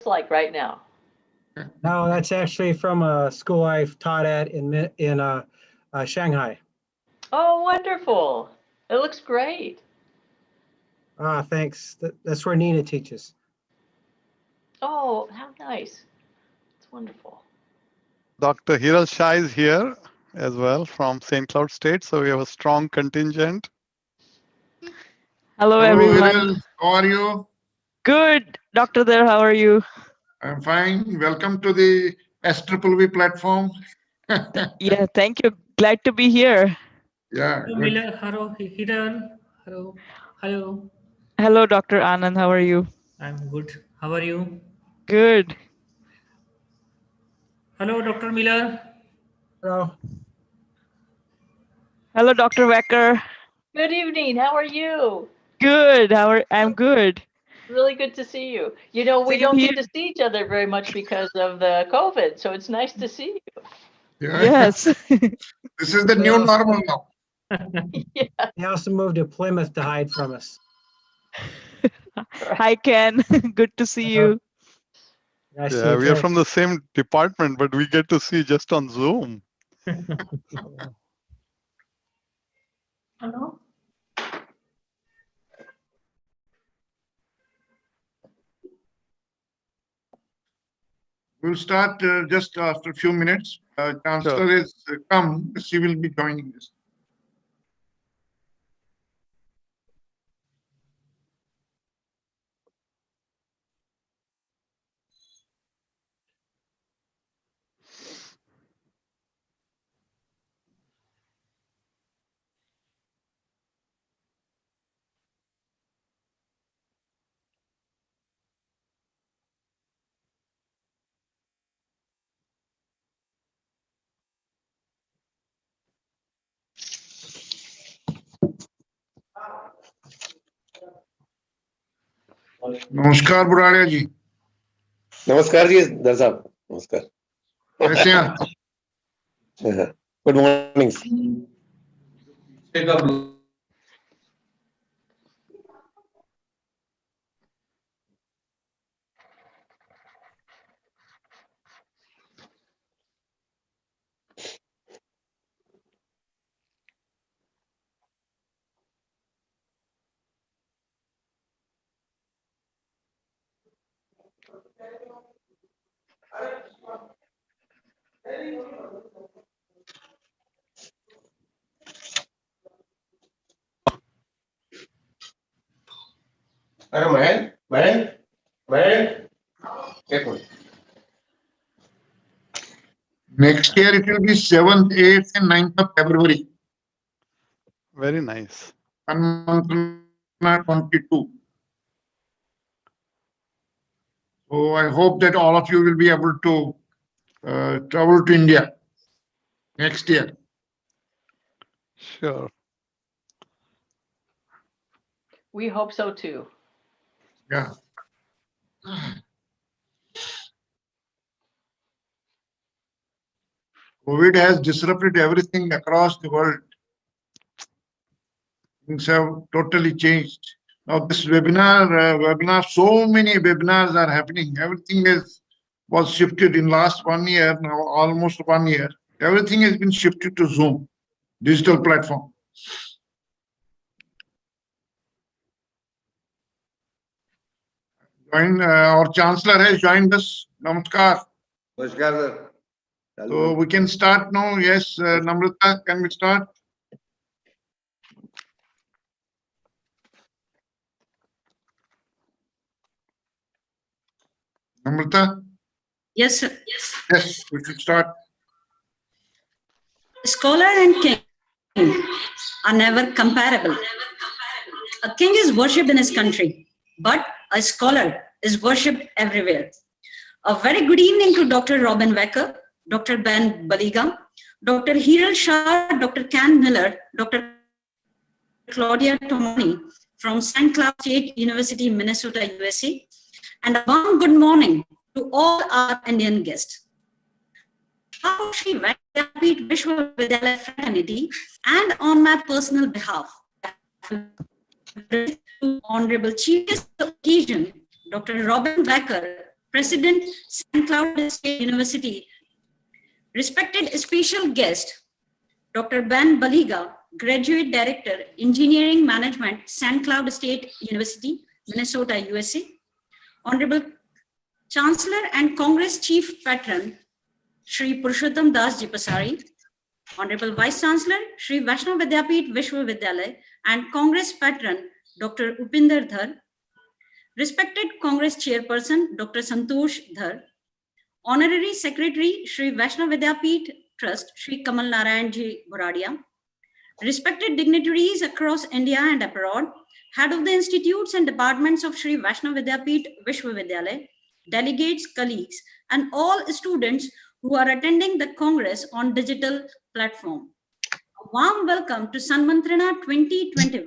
looks like right now. No, that's actually from a school I've taught at in Shanghai. Oh, wonderful. It looks great. Ah, thanks. That's where Nina teaches. Oh, how nice. It's wonderful. Dr. Hiral Shah is here as well from St. Cloud State. So we have a strong contingent. Hello, everyone. How are you? Good. Dr. There, how are you? I'm fine. Welcome to the SVV platform. Yeah, thank you. Glad to be here. Yeah. Hello, Miller. Hello, Hiran. Hello. Hello. Hello, Dr. Anand. How are you? I'm good. How are you? Good. Hello, Dr. Miller. Hello. Hello, Dr. Wecker. Good evening. How are you? Good. I'm good. Really good to see you. You know, we Same don't here. get to see each other very much because of the COVID, so it's nice to see you. Yeah. Yes. This is the new normal now. Yeah. He also moved to Plymouth to hide from us. Hi, Ken. Good to see you. I see Yeah, you we are too. from the same department, but we get to see just on Zoom. Hello. We'll start just after a few minutes. Chancellor is come. She will be joining us. नमस्कार बुराड़िया जी नमस्कार जी दर साहब नमस्कार कैसे हैं आप? Good morning अरे मैं एक minute Next year it will be 7th, 8th, and 9th of February. Very nice. Sanmantrana 22. So I hope that all of you will be able to travel to India next year. Sure. We hope so too. Yeah. COVID has disrupted everything across the world. Things have totally changed. Now this webinar, so many webinars are happening. Everything was shifted in last 1 year, now almost 1 year. Everything has been shifted to Zoom, digital platform. Our Chancellor has joined us. Namaskar. नमस्कार sir So we can start now. Yes, Namrata, can we start? Namrata? Yes, sir. Yes, we should start. Scholar and king are never comparable. A king is worshipped in his country, but a scholar is worshipped everywhere. A very good evening to Dr. Robin Wecker, Dr. Ben Baliga, Dr. Hiral Shah, Dr. Ken Miller, Dr. Claudia from St. Cloud State University, Minnesota, USA, and a warm good morning to all our Indian guests. How Shri Vishwapeeth Vishwavidyalaya fraternity, and on my personal behalf, Honorable Chief Guest of the occasion, Dr. Robin Wecker, President, St. Cloud State University. Respected special guest, Dr. Ben Baliga, Graduate Director, Engineering Management, St. Cloud State University, Minnesota, USA. Honorable Chancellor and Congress Chief Patron, Shri Purushottam Das Ji Pasari. Honorable Vice Chancellor, Shri Vaishnav Vidyapith Vishwavidyalaya and Congress Patron, Dr. Upinder Dhar. Respected Congress Chairperson, Dr. Santosh Dhar. Honorary Secretary, Shri Vaishnav Vidyapith Trust, Shri Kamal Narayan Ji Boradia. Respected dignitaries across India and abroad, head of the institutes and departments of Shri Vaishnav Vidyapith Vishwavidyalaya, delegates, colleagues, and all students who are attending the Congress on digital platform. A warm welcome to Sanmantrana 2021,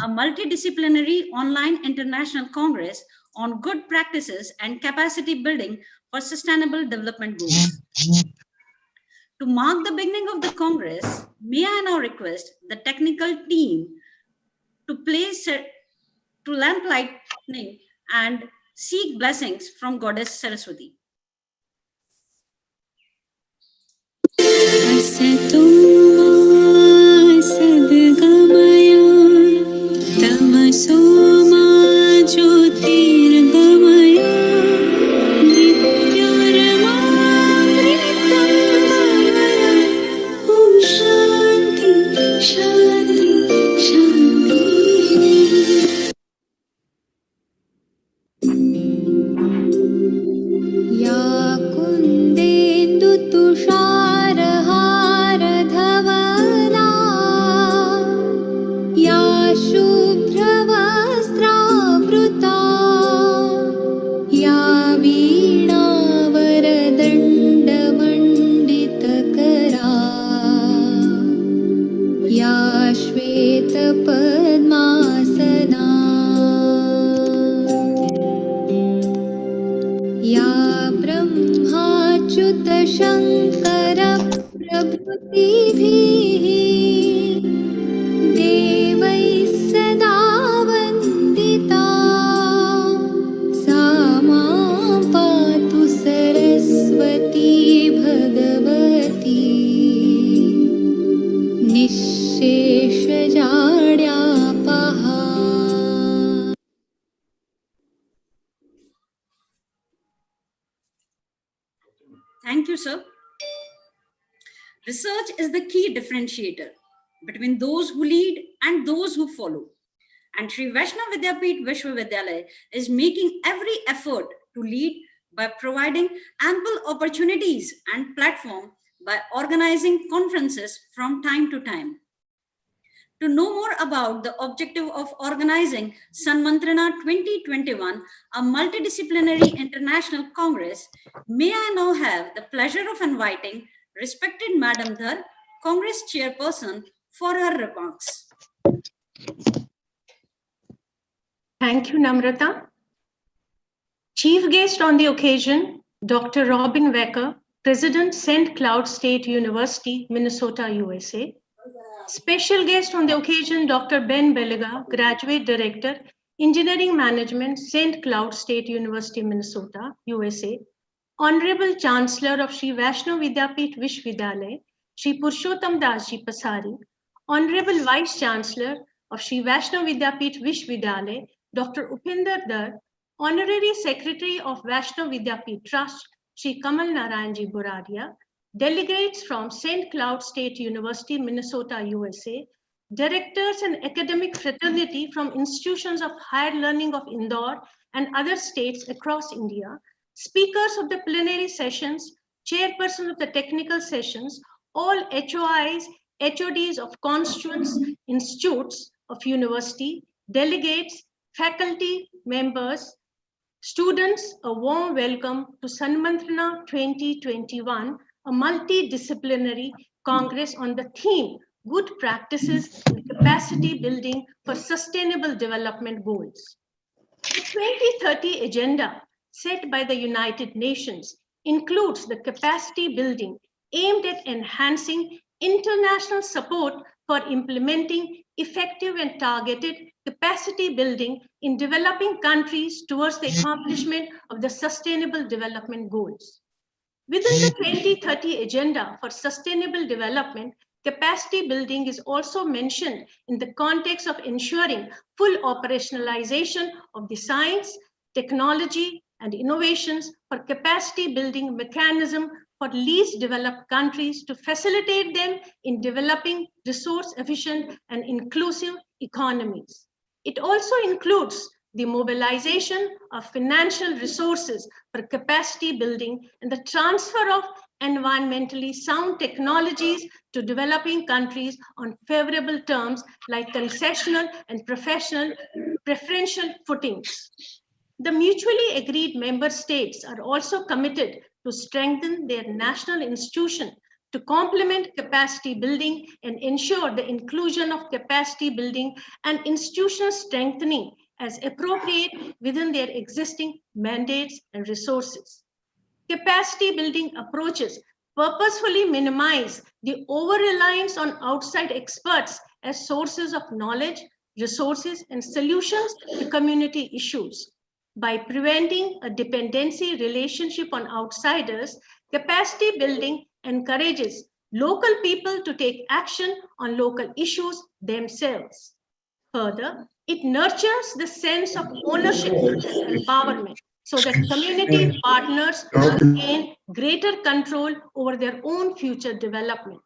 a multidisciplinary online international Congress on good practices and capacity building for sustainable development goals. To mark the beginning of the Congress, may I now request the technical team to lamp lighting and seek blessings from Goddess Saraswati. Thank you, sir. Research is the key differentiator between those who lead and those who follow. And Shri Vaishnav Vidyapith Vishwavidyalaya is making every effort to lead by providing ample opportunities and platform by organizing conferences from time to time. To know more about the objective of organizing Sanmantrana 2021, a multidisciplinary international Congress, may I now have the pleasure of inviting respected Madam Dhar, Congress Chairperson, for her remarks. Thank you, Namrata. Chief guest on the occasion, Dr. Robin Wecker, President, St. Cloud State University, Minnesota, USA. Special guest on the occasion, Dr. Ben Baliga, Graduate Director, Engineering Management, St. Cloud State University, Minnesota, USA. Honorable Chancellor of Shri Vaishnav Vidyapith Vishwavidyalaya, Shri Purushottam Das Ji Pasari. Honorable Vice Chancellor of Shri Vaishnav Vidyapith Vishwavidyalaya, Dr. Upinder Dhar. Honorary Secretary of Vaishnav Vidyapith Trust, Shri Kamal Narayan Ji Boradia. Delegates from St. Cloud State University, Minnesota, USA, directors and academic fraternity from institutions of higher learning of Indore and other states across India, speakers of the plenary sessions, chairpersons of the technical sessions, all HOIs, HODs of constituents, institutes of university, delegates, faculty members, students, a warm welcome to Sanmantrana 2021, a multidisciplinary Congress on the theme, Good Practices and Capacity Building for Sustainable Development Goals. The 2030 agenda set by the United Nations includes the capacity building aimed at enhancing international support for implementing effective and targeted capacity building in developing countries towards the accomplishment of the Sustainable Development Goals. Within the 2030 Agenda for Sustainable Development, capacity building is also mentioned in the context of ensuring full operationalization of the science, technology, and innovations for capacity building mechanism for least developed countries to facilitate them in developing resource efficient and inclusive economies. It also includes the mobilization of financial resources for capacity building and the transfer of environmentally sound technologies to developing countries on favorable terms like concessional and preferential footings. The mutually agreed member states are also committed to strengthen their national institution to complement capacity building and ensure the inclusion of capacity building and institutional strengthening as appropriate within their existing mandates and resources. Capacity building approaches purposefully minimize the over-reliance on outside experts as sources of knowledge, resources, and solutions to community issues. By preventing a dependency relationship on outsiders, capacity building encourages local people to take action on local issues themselves. Further, it nurtures the sense of ownership and empowerment so that community partners gain greater control over their own future development.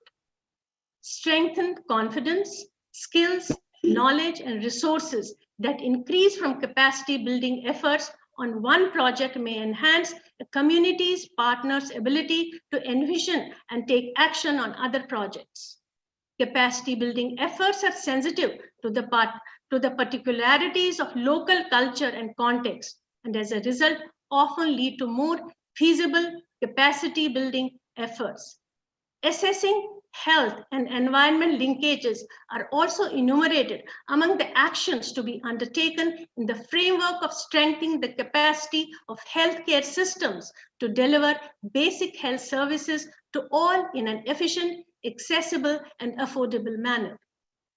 Strengthened confidence, skills, knowledge, and resources that increase from capacity building efforts on one project may enhance a community's partners' ability to envision and take action on other projects. Capacity building efforts are sensitive to the particularities of local culture and context, and as a result, often lead to more feasible capacity building efforts. Assessing health and environment linkages are also enumerated among the actions to be undertaken in the framework of strengthening the capacity of healthcare systems to deliver basic health services to all in an efficient, accessible, and affordable manner.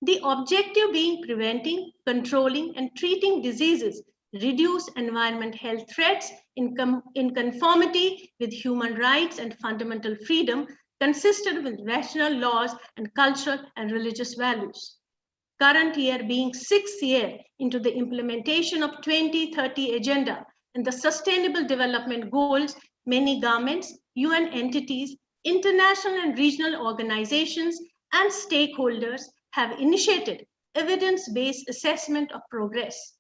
The objective being preventing, controlling, and treating diseases, reduce environment health threats in conformity with human rights and fundamental freedom, consistent with national laws and cultural and religious values. Current year being 6th year into the implementation of 2030 Agenda and the Sustainable Development Goals, many governments, UN entities, international and regional organizations, and stakeholders have initiated evidence-based assessment of progress.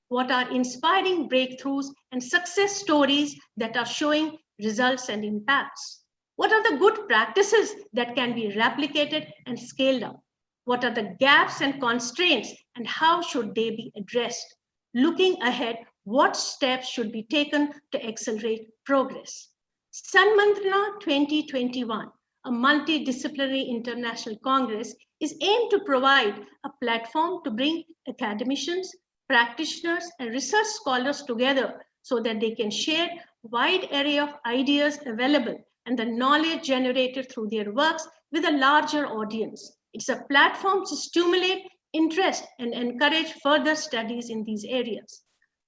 What are inspiring breakthroughs and success stories that are showing results and impacts? What are the good practices that can be replicated and scaled up? What are the gaps and constraints and how should they be addressed? Looking ahead, what steps should be taken to accelerate progress? Sanmantrana 2021, a multidisciplinary international congress, is aimed to provide a platform to bring academicians, practitioners, and research scholars together so that they can share a wide array of ideas available and the knowledge generated through their works with a larger audience. It's a platform to stimulate interest and encourage further studies in these areas.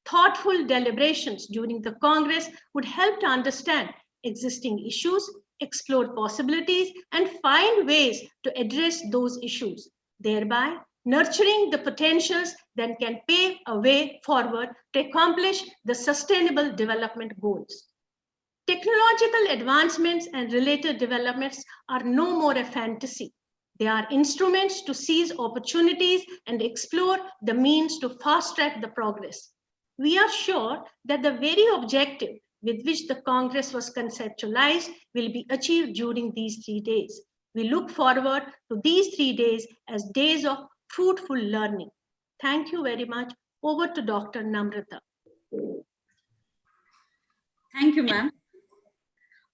Thoughtful deliberations during the Congress would help to understand existing issues, explore possibilities, and find ways to address those issues, thereby nurturing the potentials that can pave a way forward to accomplish the Sustainable Development Goals. Technological advancements and related developments are no more a fantasy. They are instruments to seize opportunities and explore the means to fast-track the progress. We are sure that the very objective with which the Congress was conceptualized will be achieved during these 3 days. We look forward to these 3 days as days of fruitful learning. Thank you very much. Over to Dr. Namrata. Thank you, ma'am.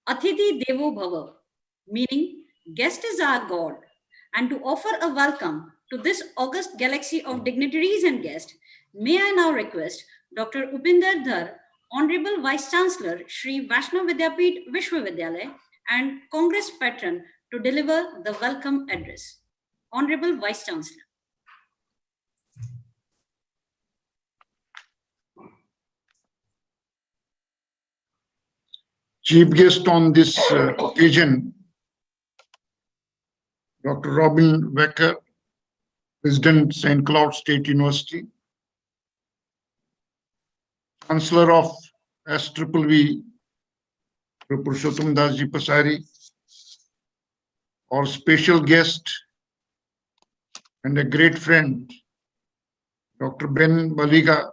Atithi Devo Bhava, meaning guest is our God. And to offer a welcome to this august galaxy of dignitaries and guests, may I now request Dr. Upinder Dhar, Honorable Vice Chancellor, Shri Vaishnav Vidyapith Vishwavidyalaya, and Congress Patron to deliver the welcome address. Honorable Vice Chancellor. Chief guest on this occasion, Dr. Robin Wecker, President, St. Cloud State University, Chancellor of SVV, Purushottam Dasji Pasari, our special guest and a great friend, Dr. Ben Baliga,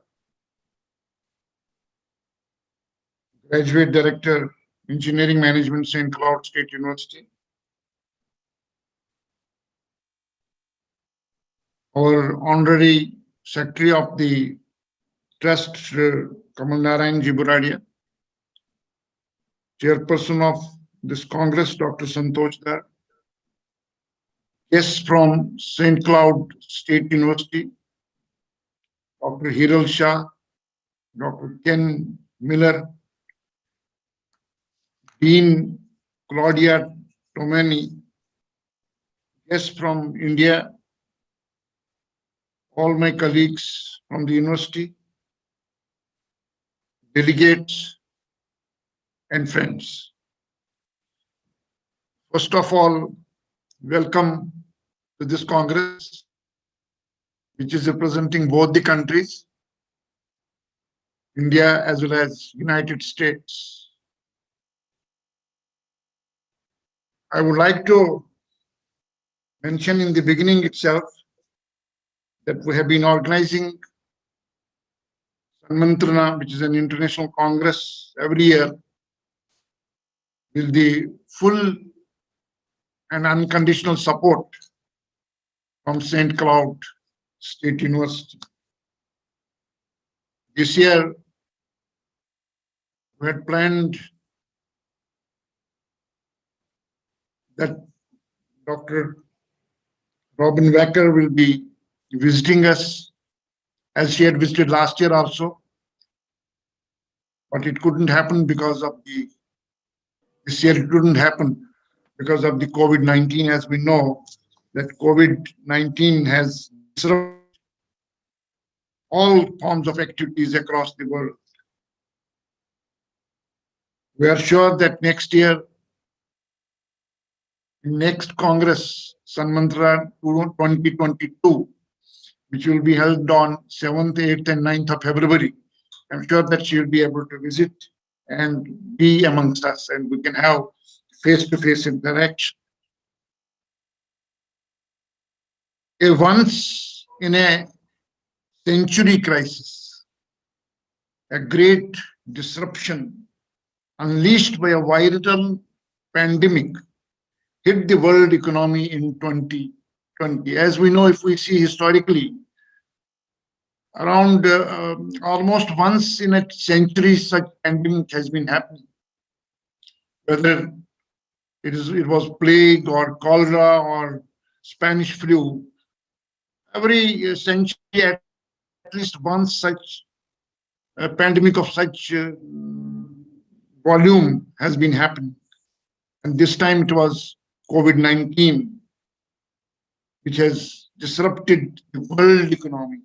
Graduate Director, Engineering Management, St. Cloud State University. Our Honorary Secretary of the Trust, Kamal Narayan Jiburadia, Chairperson of this Congress, Dr. Santosh Dar, guests from St. Cloud State University, Dr. Hiral Shah, Dr. Ken Miller, Dean Claudia Tomani, guests from India, all my colleagues from the university, delegates, and friends. First of all, welcome to this Congress, which is representing both the countries, India as well as United States. I would like to mention in the beginning itself that we have been organizing Sanmantrana, which is an international congress every year, with the full and unconditional support from St. Cloud State University. This year, we had planned that Dr. Robin Wecker will be visiting us as she had visited last year also, but it couldn't happen because of this year it couldn't happen because of the COVID-19. As we know, that COVID-19 has disrupted all forms of activities across the world. We are sure that next year, next Congress, Sanmantrana 2022, which will be held on 7th, 8th, and 9th of February, I'm sure that she will be able to visit and be amongst us, and we can have face-to-face interaction. A once in a century crisis, a great disruption unleashed by a viral pandemic hit the world economy in 2020. As we know, if we see historically, around almost once in a century, such pandemic has been happening. Whether it was plague or cholera or Spanish flu, every century at least once such a pandemic of such volume has been happening. And this time it was COVID-19, which has disrupted the world economy.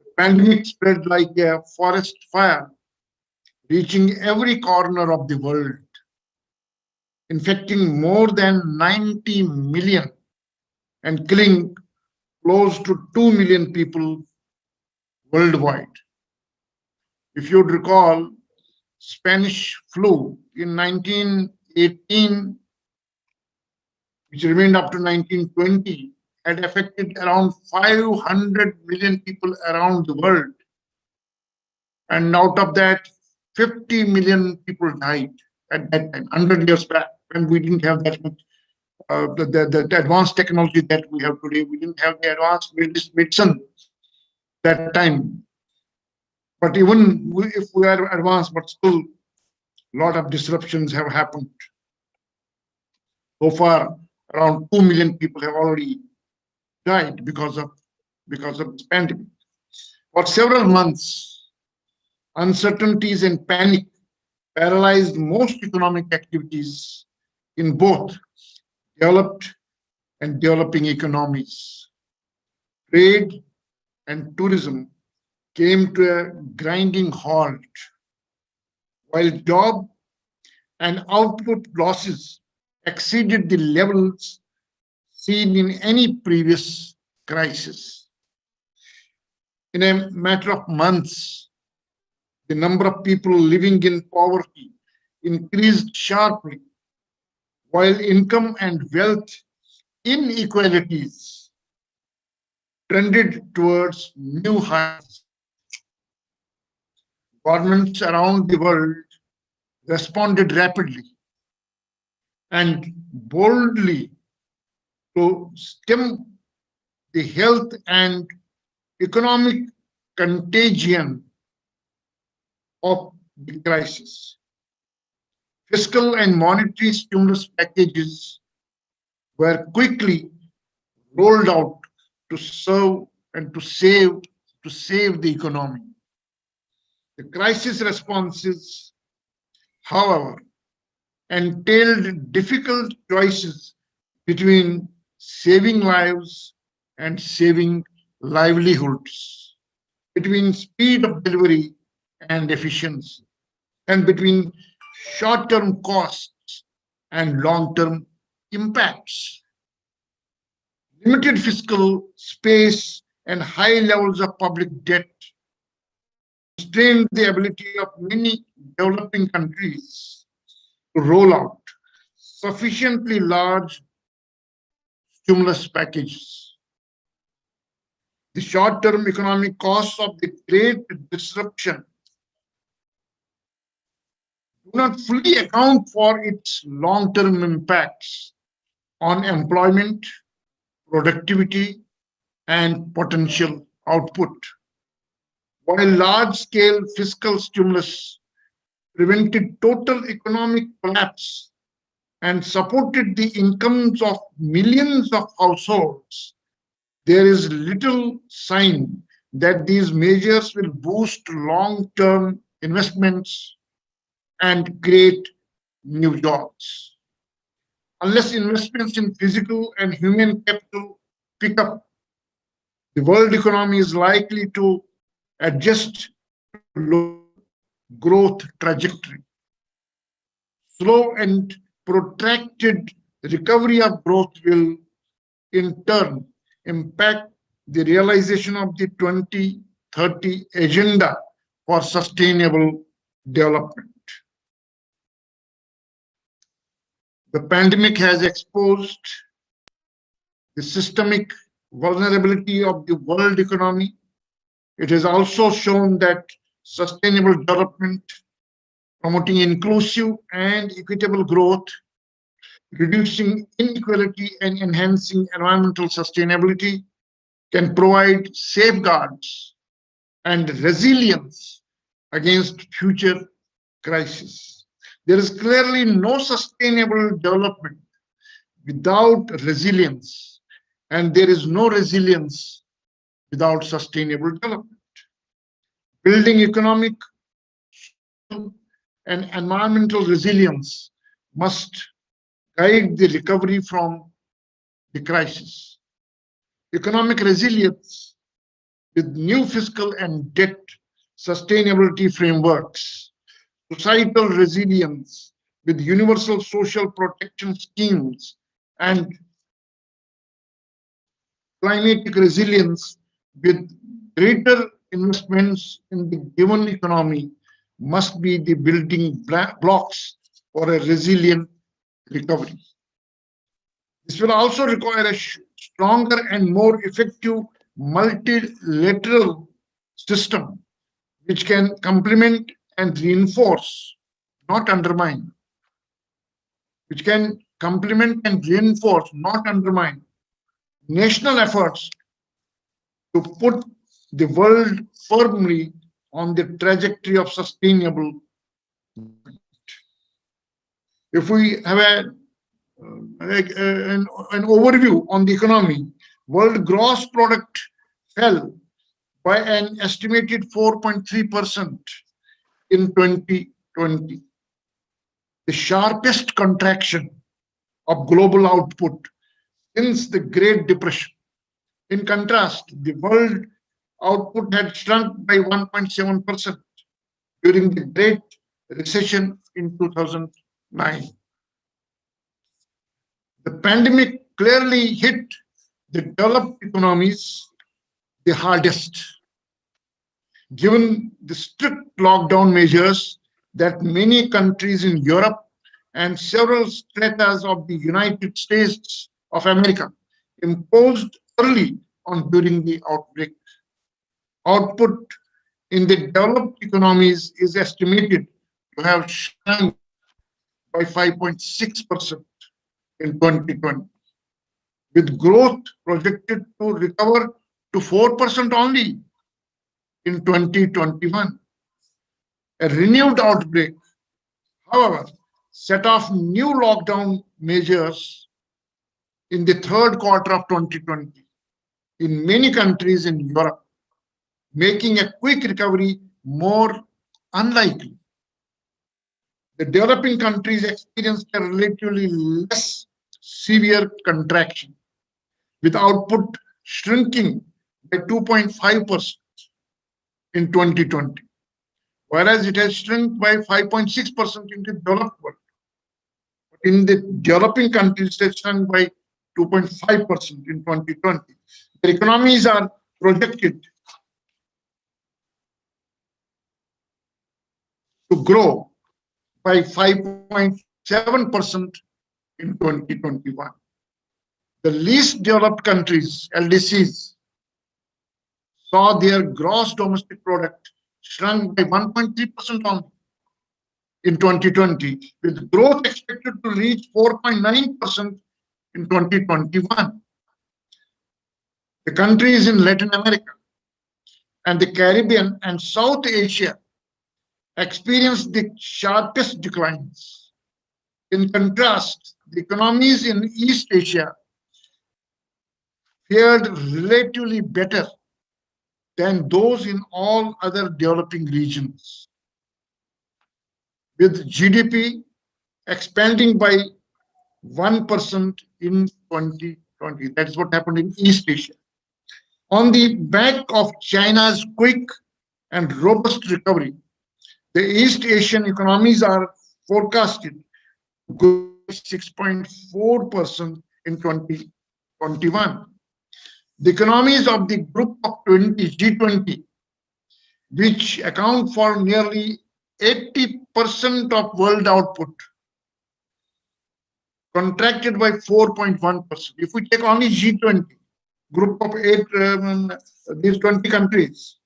The pandemic spread like a forest fire, reaching every corner of the world, infecting more than 90 million and killing close to 2 million people worldwide. If you'd recall, Spanish flu in 1918, which remained up to 1920, had affected around 500 million people around the world. And out of that, 50 million people died at that time, 100 years back, when we didn't have that much, the advanced technology that we have today. We didn't have the advanced medicine that time. But even if we are advanced, but still a lot of disruptions have happened. So far, around 2 million people have already died because of this pandemic. For several months, uncertainties and panic paralyzed most economic activities in both developed and developing economies. Trade and tourism came to a grinding halt, while job and output losses exceeded the levels seen in any previous crisis. In a matter of months, the number of people living in poverty increased sharply, while income and wealth inequalities trended towards new heights. Governments around the world responded rapidly and boldly to stem the health and economic contagion of the crisis. Fiscal and monetary stimulus packages were quickly rolled out to serve and to save the economy. The crisis responses, however, entailed difficult choices between saving lives and saving livelihoods, between speed of delivery and efficiency, and between short-term costs and long-term impacts. Limited fiscal space and high levels of public debt constrained the ability of many developing countries to roll out sufficiently large stimulus packages. The short-term economic costs of the great disruption do not fully account for its long-term impacts on employment, productivity, and potential output. While large-scale fiscal stimulus prevented total economic collapse and supported the incomes of millions of households, there is little sign that these measures will boost long-term investments and create new jobs. Unless investments in physical and human capital pick up, the world economy is likely to adjust to low growth trajectory. Slow and protracted recovery of growth will, in turn, impact the realization of the 2030 Agenda for Sustainable Development. The pandemic has exposed the systemic vulnerability of the world economy. It has also shown that sustainable development, promoting inclusive and equitable growth, reducing inequality and enhancing environmental sustainability can provide safeguards and resilience against future crises. There is clearly no sustainable development without resilience, and there is no resilience without sustainable development. Building economic and environmental resilience must guide the recovery from the crisis. Economic resilience with new fiscal and debt sustainability frameworks, societal resilience with universal social protection schemes, and climatic resilience with greater investments in the given economy must be the building blocks for a resilient recovery. This will also require a stronger and more effective multilateral system which can complement and reinforce, not undermine, which can complement and reinforce, not undermine, national efforts to put the world firmly on the trajectory of sustainable development. If we have an overview on the economy, world gross product fell by an estimated 4.3% in 2020, the sharpest contraction of global output since the Great Depression. In contrast, the world output had shrunk by 1.7% during the Great Recession in 2008. The pandemic clearly hit the developed economies the hardest, given the strict lockdown measures that many countries in Europe and several states of the United States of America imposed early on during the outbreak. Output in the developed economies is estimated to have shrunk by 5.6% in 2020, with growth projected to recover to 4% only in 2021. A renewed outbreak, however, set off new lockdown measures in the third quarter of 2020 in many countries in Europe, making a quick recovery more unlikely. The developing countries experienced a relatively less severe contraction, with output shrinking by 2.5% in 2020, whereas it has shrunk by 5.6% in the developed world. In the developing countries, it has shrunk by 2.5% in 2020. The economies are projected to grow by 5.7% in 2021. The least developed countries, LDCs, saw their gross domestic product shrunk by 1.3% only in 2020, with growth expected to reach 4.9% in 2021. The countries in Latin America and the Caribbean and South Asia experienced the sharpest declines. In contrast, the economies in East Asia fared relatively better than those in all other developing regions, with GDP expanding by 1% in 2020. That's what happened in East Asia. On the back of China's quick and robust recovery, the East Asian economies are forecasted to grow 6.4% in 2021. The economies of the group of G20, which account for nearly 80% of world output, contracted by 4.1%. If we take only G20, group of these 20 countries,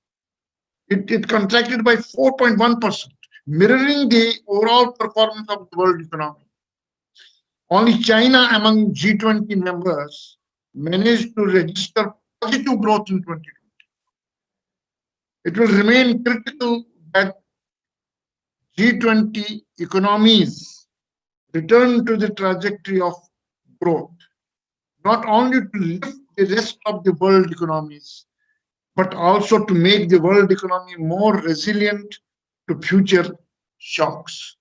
it contracted by 4.1%, mirroring the overall performance of the world economy. Only China among G20 members managed to register positive growth in 2020. It will remain critical that G20 economies return to the trajectory of growth, not only to lift the rest of the world economies, but also to make the world economy more resilient to future shocks.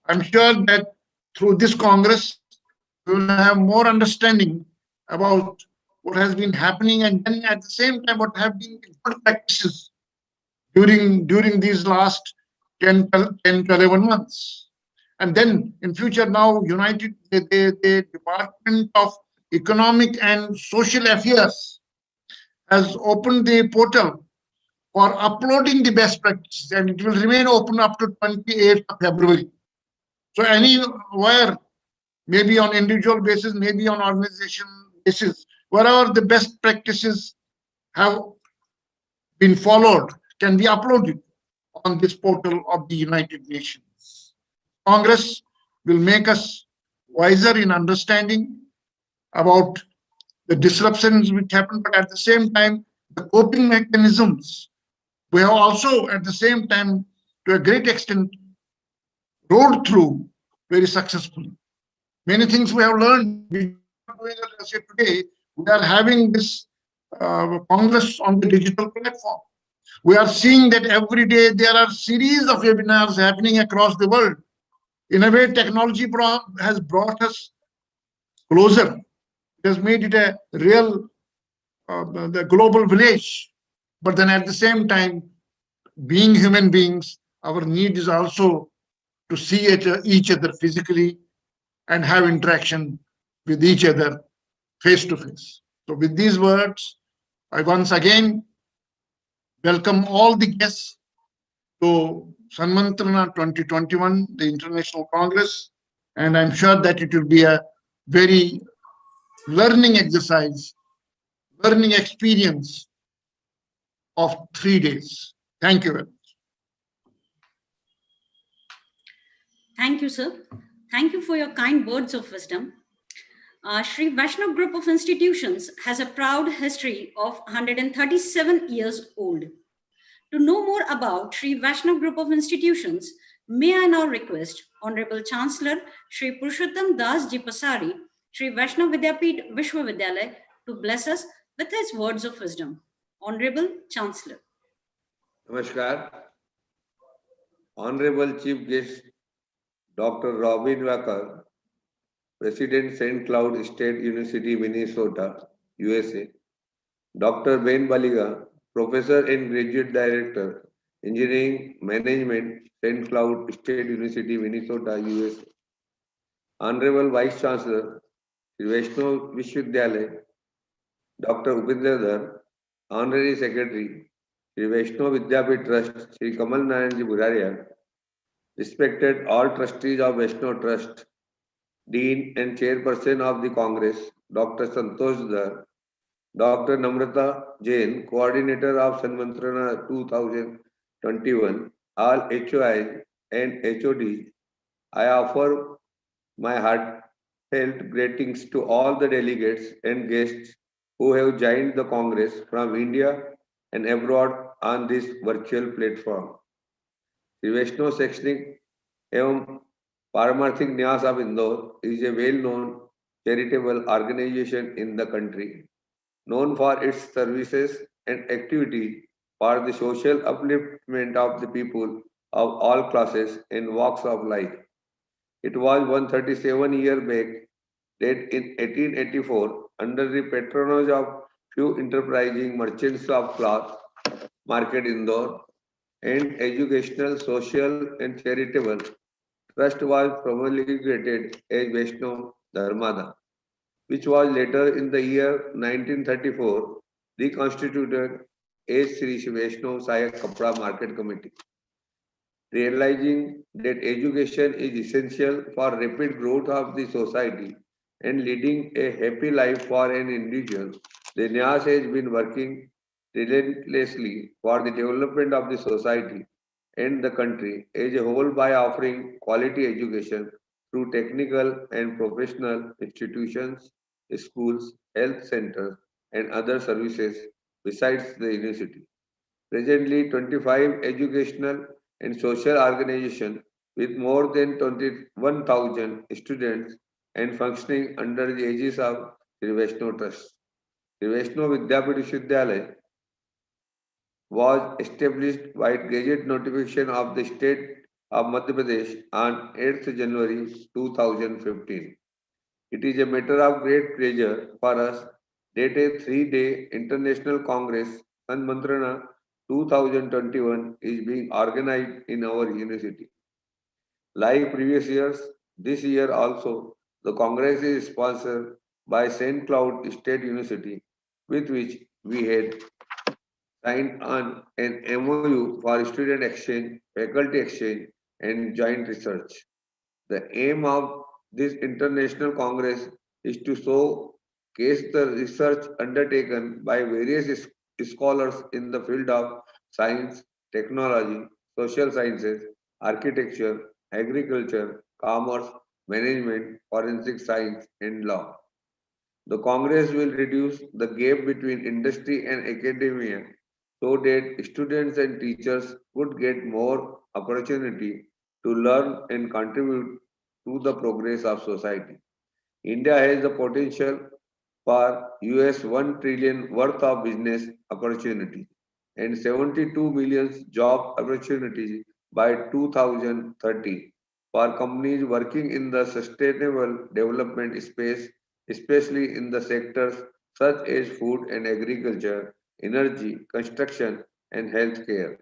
I'm sure that through this Congress, we will have more understanding about what has been happening, and then at the same time what have been good practices during these last 10 to 11 months. And then in future now, the Department of Economic and Social Affairs has opened the portal for uploading the best practices, and it will remain open up to 28th of February. So anywhere, maybe on individual basis, maybe on organization basis, wherever the best practices have been followed can be uploaded on this portal of the United Nations. Congress will make us wiser in understanding about the disruptions which happen, but at the same time, the coping mechanisms we have also at the same time, to a great extent, rode through very successfully. Many things we have learned. Today, we are having this Congress on the digital platform. We are seeing that every day there are series of webinars happening across the world. In a way, technology has brought us closer. It has made it a real the global village. But then at the same time, being human beings, our need is also to see each other physically and have interaction with each other face to face. So with these words, I once again welcome all the guests to Sanmantrana 2021, the International Congress, and I'm sure that it will be a very learning exercise, learning experience of 3 days. Thank you very much. Thank you, sir. Thank you for your kind words of wisdom. Sri Vaishnav Group of Institutions has a proud history of 137 years old. To know more about Sri Vaishnav Group of Institutions, may I now request Honorable Chancellor Sri Purushottam Das Ji Pasari, Sri Vaishnav Vidyapeeth Vishwavidyalaya, to bless us with his words of wisdom. Honorable Chancellor. Namaskar. Honorable Chief Guest Dr. Robin Wacker, President St. Cloud State University, Minnesota, USA. Dr. Ben Baliga, Professor and Graduate Director, Engineering Management, St. Cloud State University, Minnesota, USA. Honorable Vice Chancellor, Sri Vaishnav Vishwavidyalaya, Dr. Upendra Dhar, Honorary Secretary, Sri Vaishnav Vidyapeeth Trust, Sri Kamal Narayanji Buraria, respected all trustees of Vaishnav Trust, Dean and Chairperson of the Congress, Dr. Santosh Dhar, Dr. Namrata Jain, Coordinator of Sanmantrana 2021, all HOI and HOD, I offer my heartfelt greetings to all the delegates and guests who have joined the Congress from India and abroad on this virtual platform. The Vaishnav Shaikshanik एवं Paramarthik Nyas of Indore is a well-known charitable organization in the country, known for its services and activities for the social upliftment of the people of all classes and walks of life. It was 137 years back that in 1884, under the patronage of few enterprising merchants of cloth, market Indore, and educational, social, and charitable, trust was promulgated as Vaishnav Dharmada, which was later in the year 1934 reconstituted as Sri Vaishnav Sayak Kapda Market Committee. Realizing that education is essential for rapid growth of the society and leading a happy life for an individual, the Nyas has been working relentlessly for the development of the society and the country as a whole by offering quality education through technical and professional institutions, schools, health centers, and other services besides the university. Presently, 25 educational and social organizations with more than 21,000 students and functioning under the aegis of Sri Vaishnav Trust. Sri Vaishnav Vidyapeeth Vishwavidyalaya was established by gazette notification of the state of Madhya Pradesh on 8th January 2015. It is a matter of great pleasure for us that a 3-day International Congress, Sanmantrana 2021, is being organized in our university. Like previous years, this year also, the Congress is sponsored by St. Cloud State University, with which we had signed on an MOU for student exchange, faculty exchange, and joint research. The aim of this international congress is to showcase the research undertaken by various scholars in the field of science, technology, social sciences, architecture, agriculture, commerce, management, forensic science, and law. The Congress will reduce the gap between industry and academia so that students and teachers would get more opportunity to learn and contribute to the progress of society. India has the potential for US 1 trillion worth of business opportunity and 72 million job opportunities by 2030 for companies working in the sustainable development space, especially in the sectors such as food and agriculture, energy, construction, and healthcare.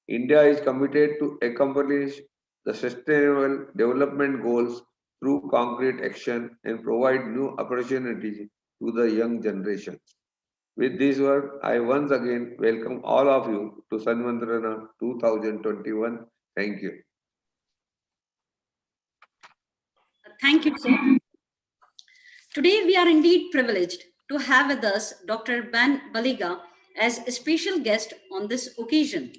India is committed to accomplish the Sustainable Development Goals through concrete action and provide new opportunities to the young generation. With these words, I once again welcome all of you to Sanmantrana 2021. Thank you. Thank you, sir. Today, we are indeed privileged to have with us Dr. Ben Baliga as a special guest on this occasion.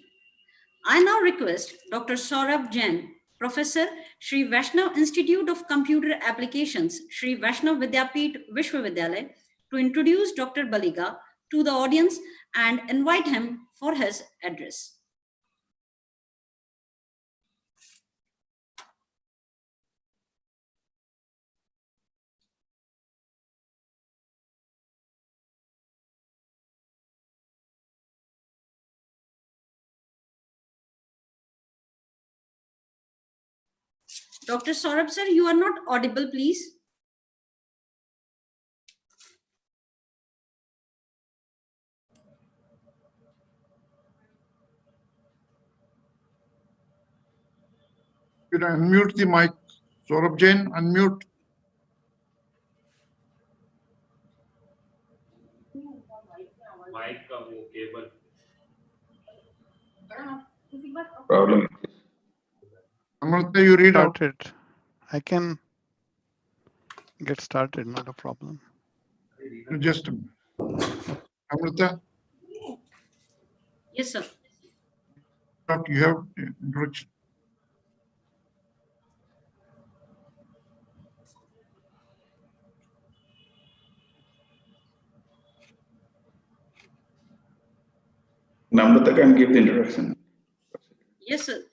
I now request Dr. Saurabh Jain, Professor, Sri Vaishnav Institute of Computer Applications, Sri Vaishnav Vidyapeeth Vishwavidyalaya, to introduce Dr. Baliga to the audience and invite him for his address. Dr. Saurabh, sir, you are not audible, please. You can unmute the mic. Saurabh Jain, unmute. Problem. Amrita, you read out. Started. I can get started, not a problem. Just a minute. Amrita, Yes, sir. you have introduction. Namrata can give the introduction. Yes, sir.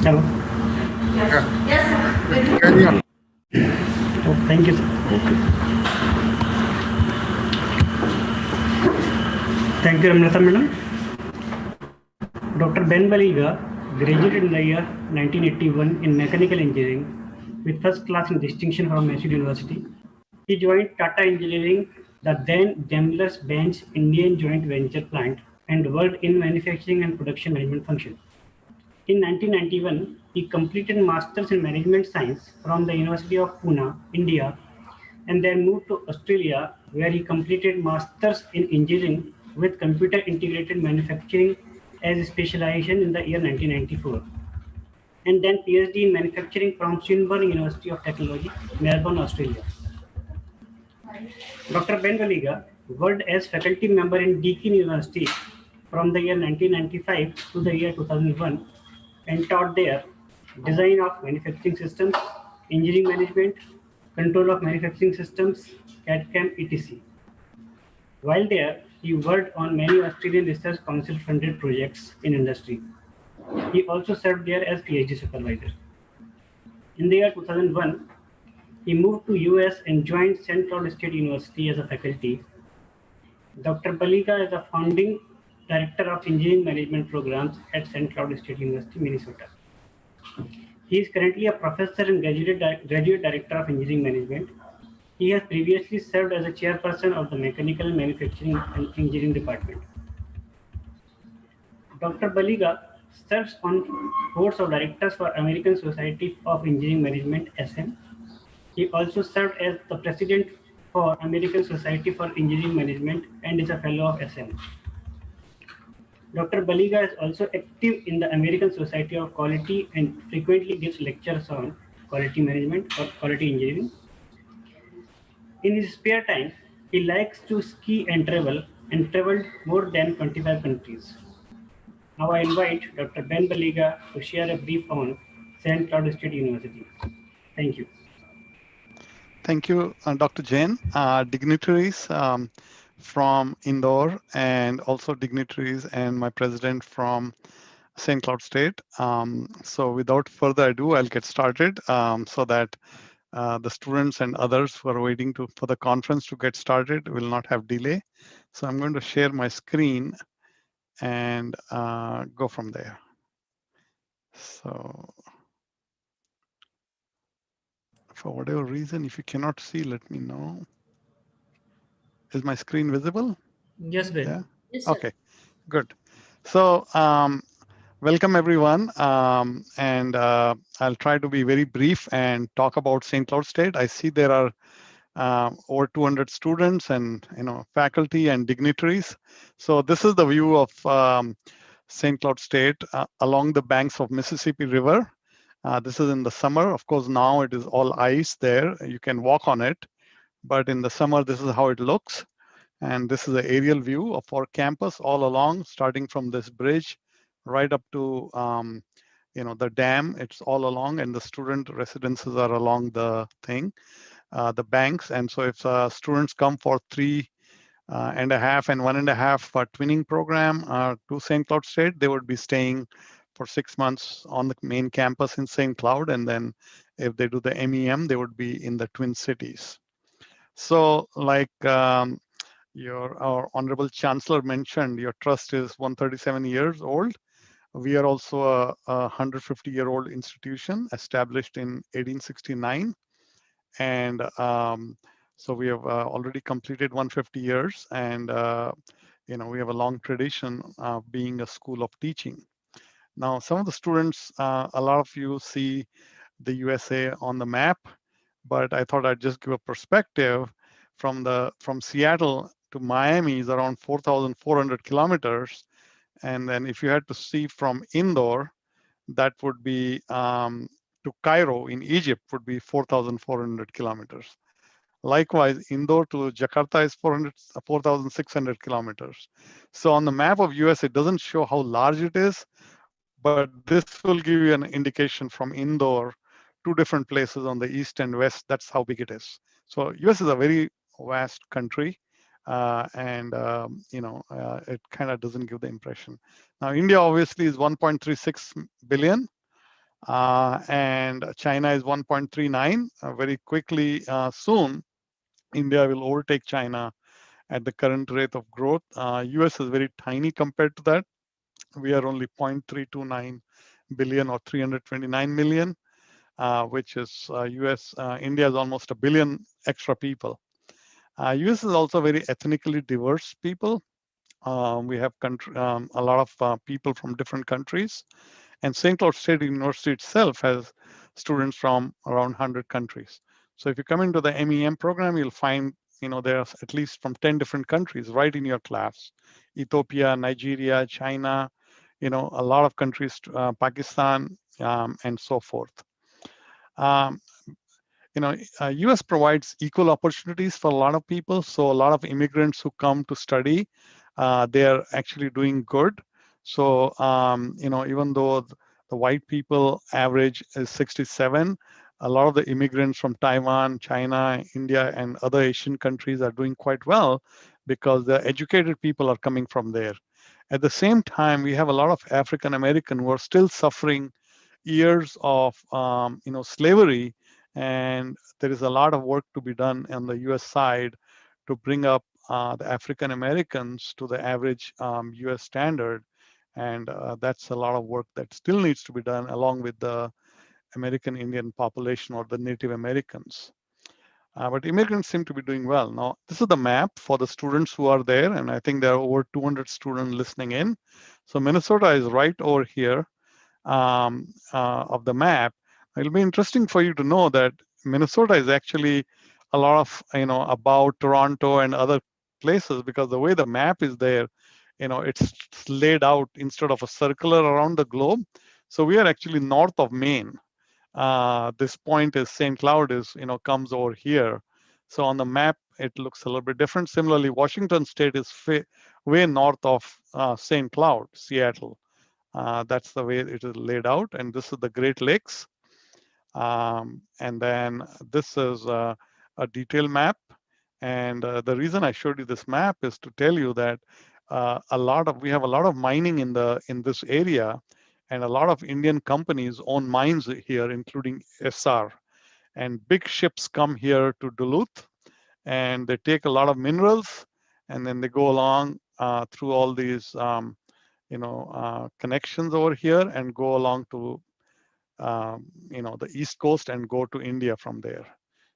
Hello. Yes. Carry on. Oh, thank you, sir. Thank you, Ramnatha madam. Dr. Ben Baliga graduated in the year 1981 in mechanical engineering with first class in distinction from Mysore University. He joined Tata Engineering, the then Daimler-Benz Indian joint venture plant, and worked in manufacturing and production management function. In 1991, he completed Masters in Management Science from the University of Pune, India, and then moved to Australia, where he completed Masters in Engineering with Computer Integrated Manufacturing as a specialization in the year 1994, and then PhD in Manufacturing from Swinburne University of Technology, Melbourne, Australia. Dr. Ben Baliga worked as faculty member in Deakin University from the year 1995 to the year 2001 and taught there design of manufacturing systems, engineering management, control of manufacturing systems, CAD/CAM, etc. While there, he worked on many Australian Research Council funded projects in industry. He also served there as PhD supervisor. In the year 2001, he moved to US and joined St. Cloud State University as a faculty. Dr. Baliga is the founding director of engineering management programs at St. Cloud State University, Minnesota. He is currently a professor and graduate director of engineering management. He has previously served as a chairperson of the Mechanical and Manufacturing and Engineering Department. Dr. Baliga serves on boards of directors for American Society of Engineering Management, SM. He also served as the president for American Society for Engineering Management and is a fellow of SM. Dr. Baliga is also active in the American Society of Quality and frequently gives lectures on quality management or quality engineering. In his spare time, he likes to ski and traveled more than 25 countries. Now I invite Dr. Ben Baliga to share a brief on St. Cloud State University. Thank you. Thank you, Dr. Jain. Dignitaries from Indore and also dignitaries and my president from St. Cloud State. So without further ado, I'll get started so that the students and others who are waiting for the conference to get started will not have delay. So I'm going to share my screen and go from there. So for whatever reason, if you cannot see, let me know. Is my screen visible? Yes, Ben. Yeah. Yes, sir. Okay. Good. So welcome everyone, and I'll try to be very brief and talk about St. Cloud State. I see there are over 200 students and faculty and dignitaries. So this is the view of St. Cloud State along the banks of Mississippi River. This is in the summer. Of course, now it is all ice there. You can walk on it, but in the summer, this is how it looks. And this is an aerial view of our campus all along, starting from this bridge right up to the dam. It's all along, and the student residences are along the thing, the banks. And so if students come for 3.5 and 1.5 twinning program to St. Cloud State, they would be staying for 6 months on the main campus in St. Cloud. And then if they do the MEM, they would be in the Twin Cities. So like our Honorable Chancellor mentioned, your trust is 137 years old. We are also a 150-year-old institution established in 1869. And so we have already completed 150 years, and we have a long tradition of being a school of teaching. Now, some of the students, a lot of you see the USA on the map, but I thought I'd just give a perspective. From Seattle to Miami is around 4,400 kilometers, and then if you had to see from Indore, that would be to Cairo in Egypt would be 4,400 kilometers. Likewise, Indore to Jakarta is 4,600 kilometers. So on the map of US, it doesn't show how large it is, but this will give you an indication from Indore, 2 different places on the east and west. That's how big it is. So US is a very vast country, and it kind of doesn't give the impression. Now, India obviously is 1.36 billion. And China is 1.39. Very quickly, soon, India will overtake China at the current rate of growth. US is very tiny compared to that. We are only 0.329 billion or 329 million, which is US. India is almost 1 billion extra people. US is also very ethnically diverse people. We have a lot of people from different countries. And St. Cloud State University itself has students from around 100 countries. So if you come into the MEM program, you'll find there's at least from 10 different countries right in your class. Ethiopia, Nigeria, China, a lot of countries, Pakistan, and so forth. US provides equal opportunities for a lot of people. So a lot of immigrants who come to study, they are actually doing good. So, even though the white people average is 67, a lot of the immigrants from Taiwan, China, India, and other Asian countries are doing quite well because the educated people are coming from there. At the same time, we have a lot of African American who are still suffering years of slavery, and there is a lot of work to be done on the US side to bring up the African Americans to the average US standard. And that's a lot of work that still needs to be done along with the American Indian population or the Native Americans. But immigrants seem to be doing well. Now, this is the map for the students who are there, and I think there are over 200 students listening in. So Minnesota is right over here of the map. It'll be interesting for you to know that Minnesota is actually a lot of, about Toronto and other places, because the way the map is there, it's laid out instead of a circular around the globe. So we are actually north of Maine. This point is St. Cloud is, comes over here. So on the map, it looks a little bit different. Similarly, Washington State is way north of St. Cloud, Seattle. That's the way it is laid out. And this is the Great Lakes. And then this is a detailed map. And the reason I showed you this map is to tell you that we have a lot of mining in this area, and a lot of Indian companies own mines here, including SR. And big ships come here to Duluth, and they take a lot of minerals, and then they go along through all these connections over here and go along to the East Coast and go to India from there.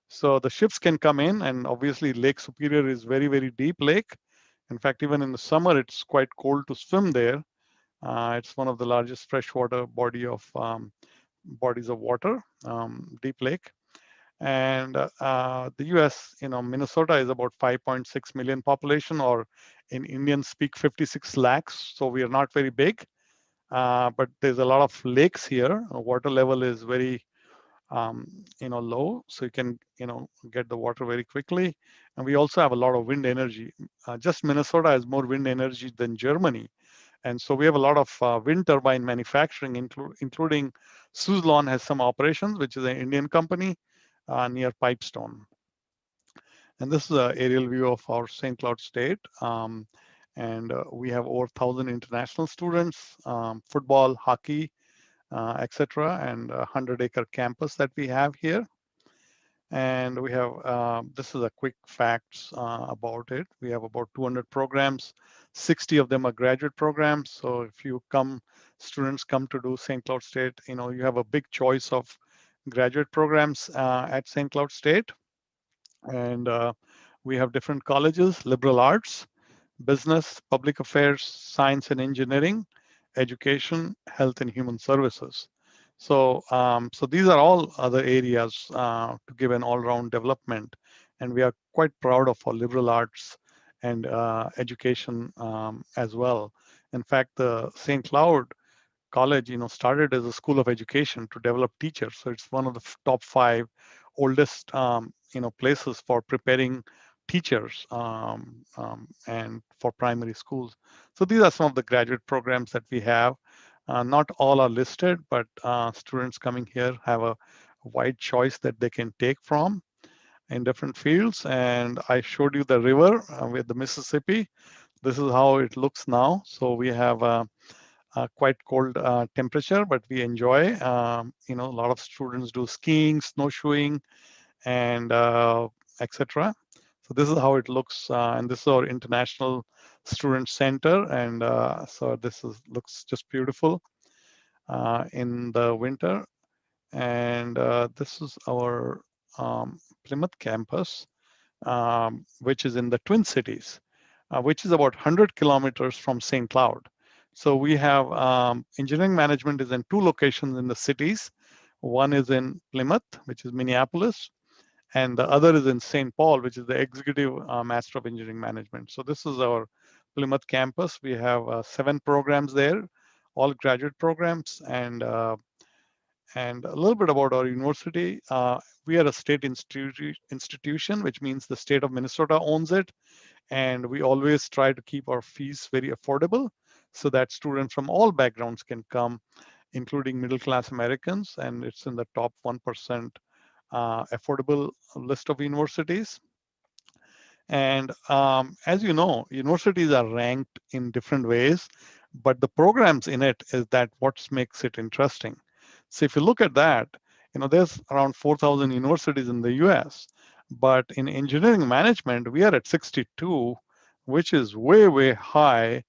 So the ships can come in, and obviously Lake Superior is very, very deep lake, In fact, even in the summer, it's quite cold to swim there. It's one of the largest freshwater bodies of water, deep lake. And the US, Minnesota is about 5.6 million population, or in Indian speak 56 lakhs. So we are not very big, but there's a lot of lakes here. Water level is very, low, so you can, get the water very quickly. And we also have a lot of wind energy. Just Minnesota has more wind energy than Germany. And so we have a lot of wind turbine manufacturing, including Suzlon has some operations, which is an Indian company near Pipestone. And this is an aerial view of our St. Cloud State. And we have over 1,000 international students, football, hockey, etc., and a 100-acre campus that we have here. And we have, this is a quick facts about it. We have about 200 programs. 60 of them are graduate programs. So if you students come to do St. Cloud State, you have a big choice of graduate programs at St. Cloud State. And we have different colleges: liberal arts, business, public affairs, science and engineering, education, health and human services. So, so these are all other areas to give an all-round development. And we are quite proud of our liberal arts and education as well. In fact, the St. Cloud College, started as a school of education to develop teachers. So it's one of the top 5 oldest, places for preparing teachers and for primary schools. So these are some of the graduate programs that we have. Not all are listed, but students coming here have a wide choice that they can take from in different fields. And I showed you the river with the Mississippi. This is how it looks now. So we have a quite cold temperature, but we enjoy. A lot of students do skiing, snowshoeing, and etc. So this is how it looks, and this is our International Student Center, and so this looks just beautiful in the winter. And this is our Plymouth Campus, which is in the Twin Cities, which is about 100 kilometers from St. Cloud. So we have engineering management is in 2 locations in the cities. One is in Plymouth, which is Minneapolis, and the other is in St. Paul, which is the Executive Master of Engineering Management. So this is our Plymouth campus. We have 7 programs there, all graduate programs, and a little bit about our university. We are a state institution, which means the state of Minnesota owns it. And we always try to keep our fees very affordable so that students from all backgrounds can come, including middle-class Americans. And it's in the top 1% affordable list of universities. And as you know, universities are ranked in different ways, but the programs in it is that what makes it interesting. So if you look at that, there's around 4,000 universities in the US, but in engineering management, we are at 62, which is way, way high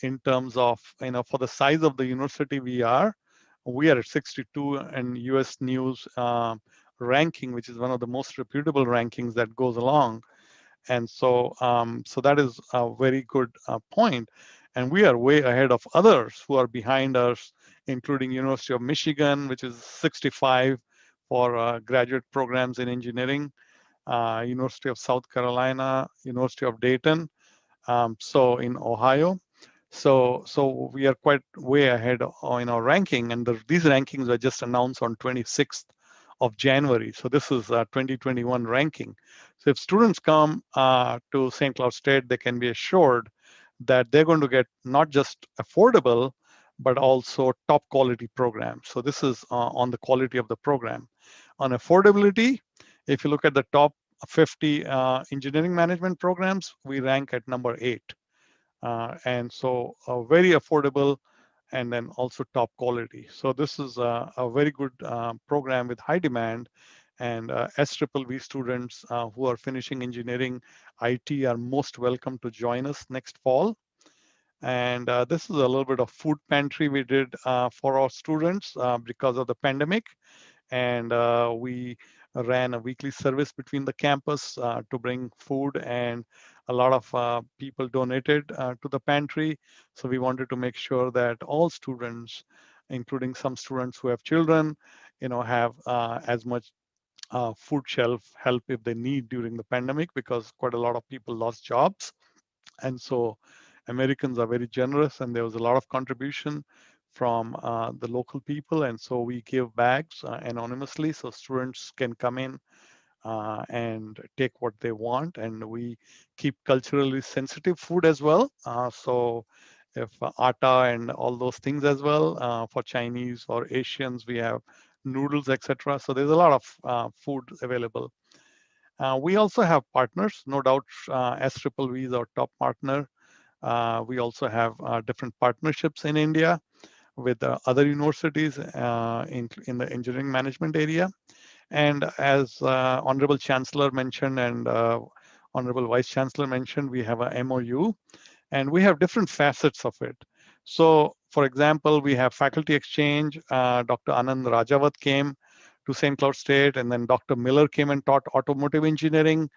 in terms of, for the size of the university we are at 62, and US News ranking, which is one of the most reputable rankings that goes along. And so, so that is a very good point. And we are way ahead of others who are behind us, including University of Michigan, which is 65 for graduate programs in engineering, University of South Carolina, University of Dayton, so in Ohio. So we are quite way ahead in our ranking, and these rankings are just announced on 26th of January. So this is 2021 ranking. So if students come to St. Cloud State, they can be assured that they're going to get not just affordable, but also top quality programs. So this is on the quality of the program. On affordability, if you look at the top 50 engineering management programs, we rank at number 8. And so very affordable, and then also top quality. So this is a very good program with high demand, and SVV students who are finishing engineering IT are most welcome to join us next fall. And this is a little bit of food pantry we did for our students because of the pandemic. And we ran a weekly service between the campus to bring food and a lot of people donated to the pantry. So we wanted to make sure that all students, including some students who have children, have as much food shelf help if they need during the pandemic, because quite a lot of people lost jobs. And so Americans are very generous, and there was a lot of contribution from the local people. And so we give bags anonymously, so students can come in and take what they want. And we keep culturally sensitive food as well. So if atta and all those things as well, for Chinese or Asians, we have noodles, etc. So there's a lot of food available. We also have partners, no doubt. SVV is our top partner. We also have different partnerships in India with other universities in the engineering management area. And as Honorable Chancellor mentioned and Honorable Vice Chancellor mentioned, we have a MOU, and we have different facets of it. So, for example, we have faculty exchange. Dr. Anand Rajawat came to St. Cloud State, and then Dr. Miller came and taught automotive engineering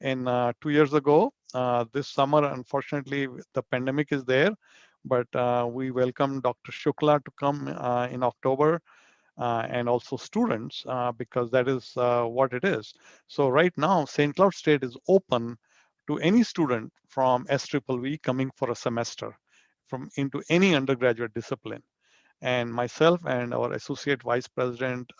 in 2 years ago. This summer, unfortunately, the pandemic is there, but we welcome Dr. Shukla to come in October. And also students, because that is what it is. So right now, St. Cloud State is open to any student from SVV coming for a semester into any undergraduate discipline. And myself and our Associate Vice President,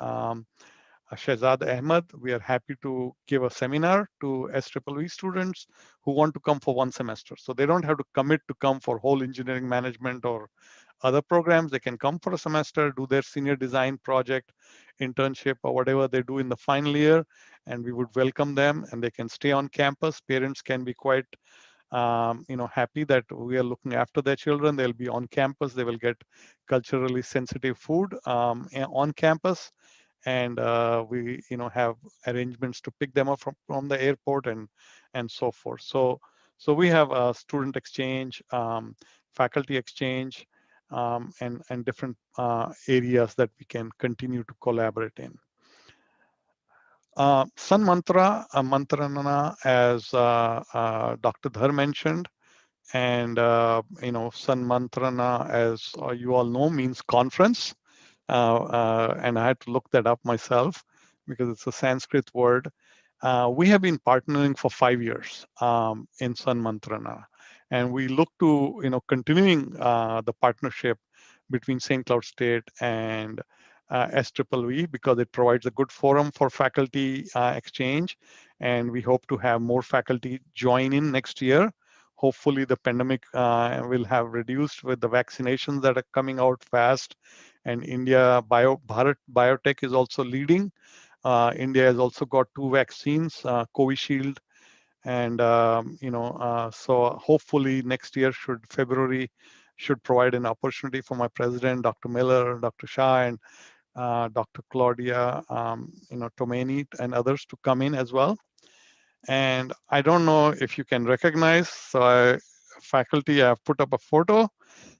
Shehzad Ahmed, we are happy to give a seminar to SVV students who want to come for one semester. So they don't have to commit to come for whole engineering management or other programs. They can come for a semester, do their senior design project, internship, or whatever they do in the final year, and we would welcome them, and they can stay on campus. Parents can be quite happy that we are looking after their children. They'll be on campus. They will get culturally sensitive food on campus. And we have arrangements to pick them up from the airport and so forth. So we have a student exchange, faculty exchange, and different areas that we can continue to collaborate in. Sanmantrana, as Dr. Dhar mentioned, and Sanmantrana, as you all know, means conference. And I had to look that up myself because it's a Sanskrit word. We have been partnering for 5 years in Sanmantrana, and we look to continuing the partnership between St. Cloud State and SVV, because it provides a good forum for faculty exchange, and we hope to have more faculty join in next year. Hopefully the pandemic will have reduced with the vaccinations that are coming out fast, and Bharat Biotech is also leading. India has also got 2 vaccines, Covishield, and so hopefully next year, February should provide an opportunity for my president, Dr. Miller, Dr. Shah, and Dr. Claudia, Tomeni, and others to come in as well. And I don't know if you can recognize, so faculty, I have put up a photo.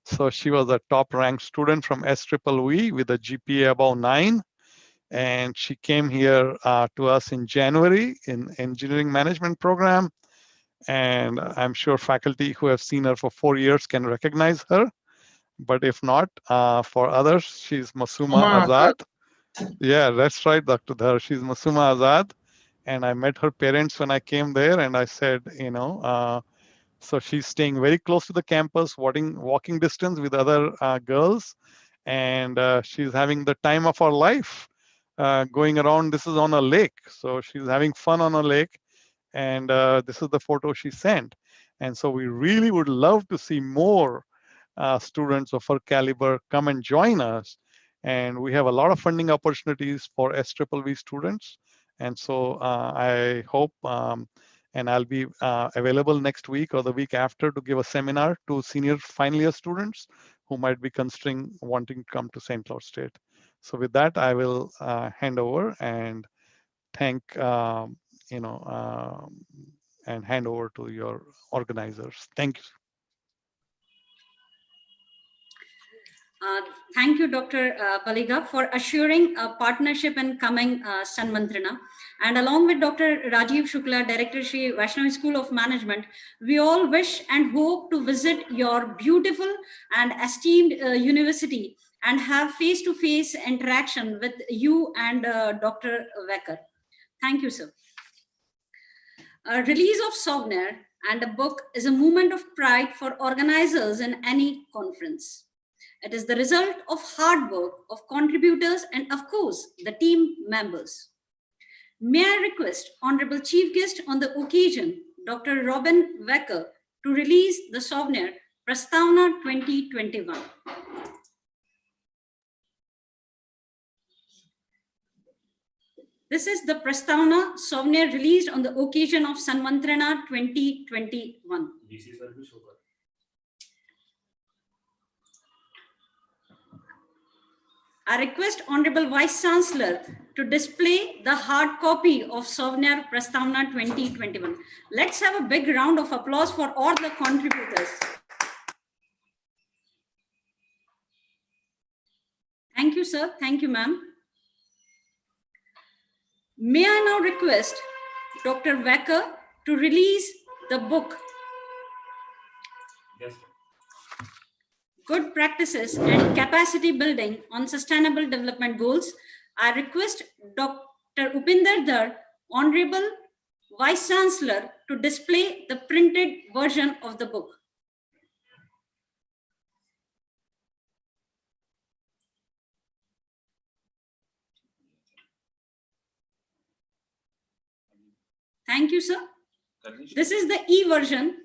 So she was a top ranked student from SVV with a GPA above 9. And she came here to us in January in engineering management program. And I'm sure faculty who have seen her for 4 years can recognize her. But if not, for others, she's Masuma Azad. Yeah, that's right, Dr. Dhar. She's Masuma Azad. And I met her parents when I came there, and I said, so she's staying very close to the campus, walking distance with other girls, and she's having the time of her life going around. This is on a lake, so she's having fun on a lake, and this is the photo she sent. And so we really would love to see more students of her caliber come and join us. And we have a lot of funding opportunities for SVV students. And so I hope, and I'll be available next week or the week after to give a seminar to senior final year students who might be considering wanting to come to St. Cloud State. So with that, I will hand over and thank, and hand over to your organizers. Thank you. Thank you, Dr. Baliga, for assuring a partnership in coming Sanmantrana. And along with Dr. Rajeev Shukla, Director Shri Vaishnavi School of Management, we all wish and hope to visit your beautiful and esteemed university and have face-to-face interaction with you and Dr. Wecker. Thank you, sir. A release of souvenir and a book is a moment of pride for organizers in any conference. It is the result of hard work of contributors and, of course, the team members. May I request Honorable Chief Guest on the occasion, Dr. Robin Wecker, to release the souvenir Prastavna 2021. This is the Prastavna souvenir released on the occasion of Sanmantrana 2021. I request Honorable Vice Chancellor to display the hard copy of Souvenir Prastavna 2021. Let's have a big round of applause for all the contributors. Thank you, sir. Thank you, ma'am. May I now request Dr. Wecker to release the book, Yes. Good Practices and Capacity Building on Sustainable Development Goals. I request Dr. Upinder Dhar, Honorable Vice Chancellor, to display the printed version of the book. Thank you, sir. This is the e-version.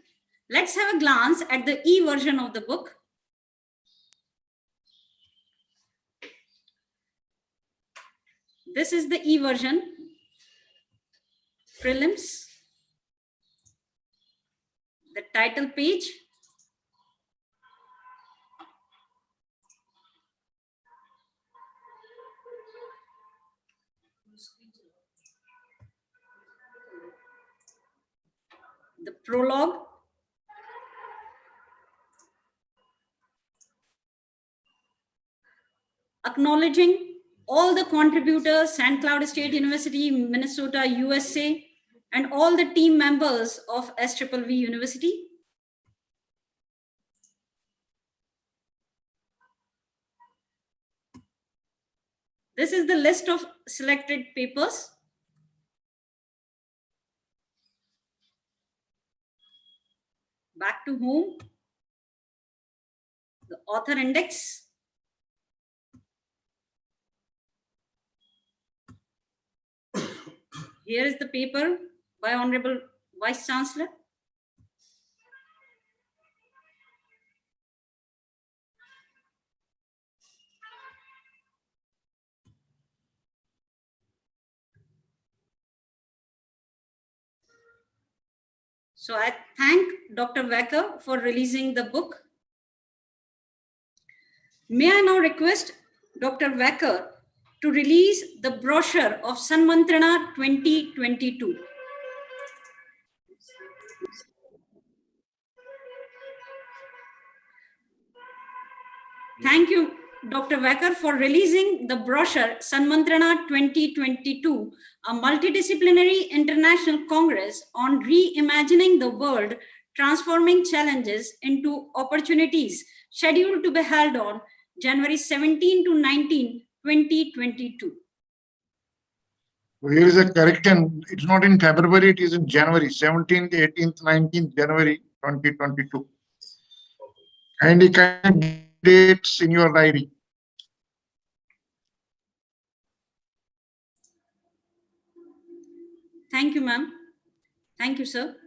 Let's have a glance at the e-version of the book. This is the e-version, prelims, the title page, the prologue, acknowledging all the contributors, St. Cloud State University, Minnesota, USA, and all the team members of SVV University. This is the list of selected papers. Back to home, the author index, here is the paper by Honorable Vice Chancellor. So I thank Dr. Wecker for releasing the book. May I now request Dr. Wecker to release the brochure of Sanmantrana 2022. Thank you, Dr. Wecker, for releasing the brochure Sanmantrana 2022, a multidisciplinary international congress on reimagining the world, transforming challenges into opportunities, scheduled to be held on January 17 to 19, 2022. Here is a correction. It's not in February, it is in January, 17th, 18th, 19th January 2022. And you can dates in your diary. Thank you, ma'am. Thank you, sir.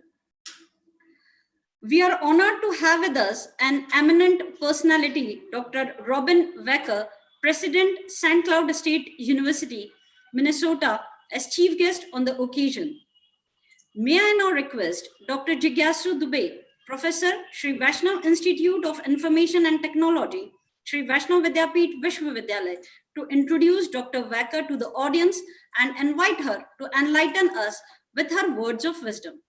We are honored to have with us an eminent personality, Dr. Robin Wecker, President, St. Cloud State University, Minnesota, as chief guest on the occasion. May I now request Dr. Jigyasu Dubey, Professor, Shri Vaishnav Institute of Information and Technology, Shri Vaishnav Vidyapeeth Vishwavidyalaya, to introduce Dr. Wecker to the audience and invite her to enlighten us with her words of wisdom.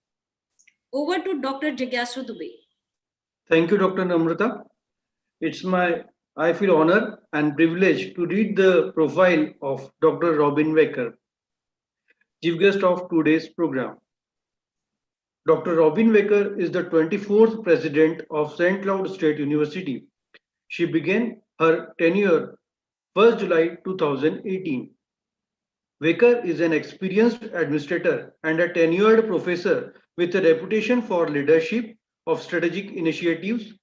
Over to Dr. Jigyasu Dubey. Thank you, Dr. Namrata. It's my I feel honored and privileged to read the profile of Dr. Robin Wecker, chief guest of today's program. Dr. Robin Wecker is the 24th president of St. Cloud State University. She began her tenure 1st July 2018. Wecker is an experienced administrator and a tenured professor with a reputation for leadership of strategic initiatives,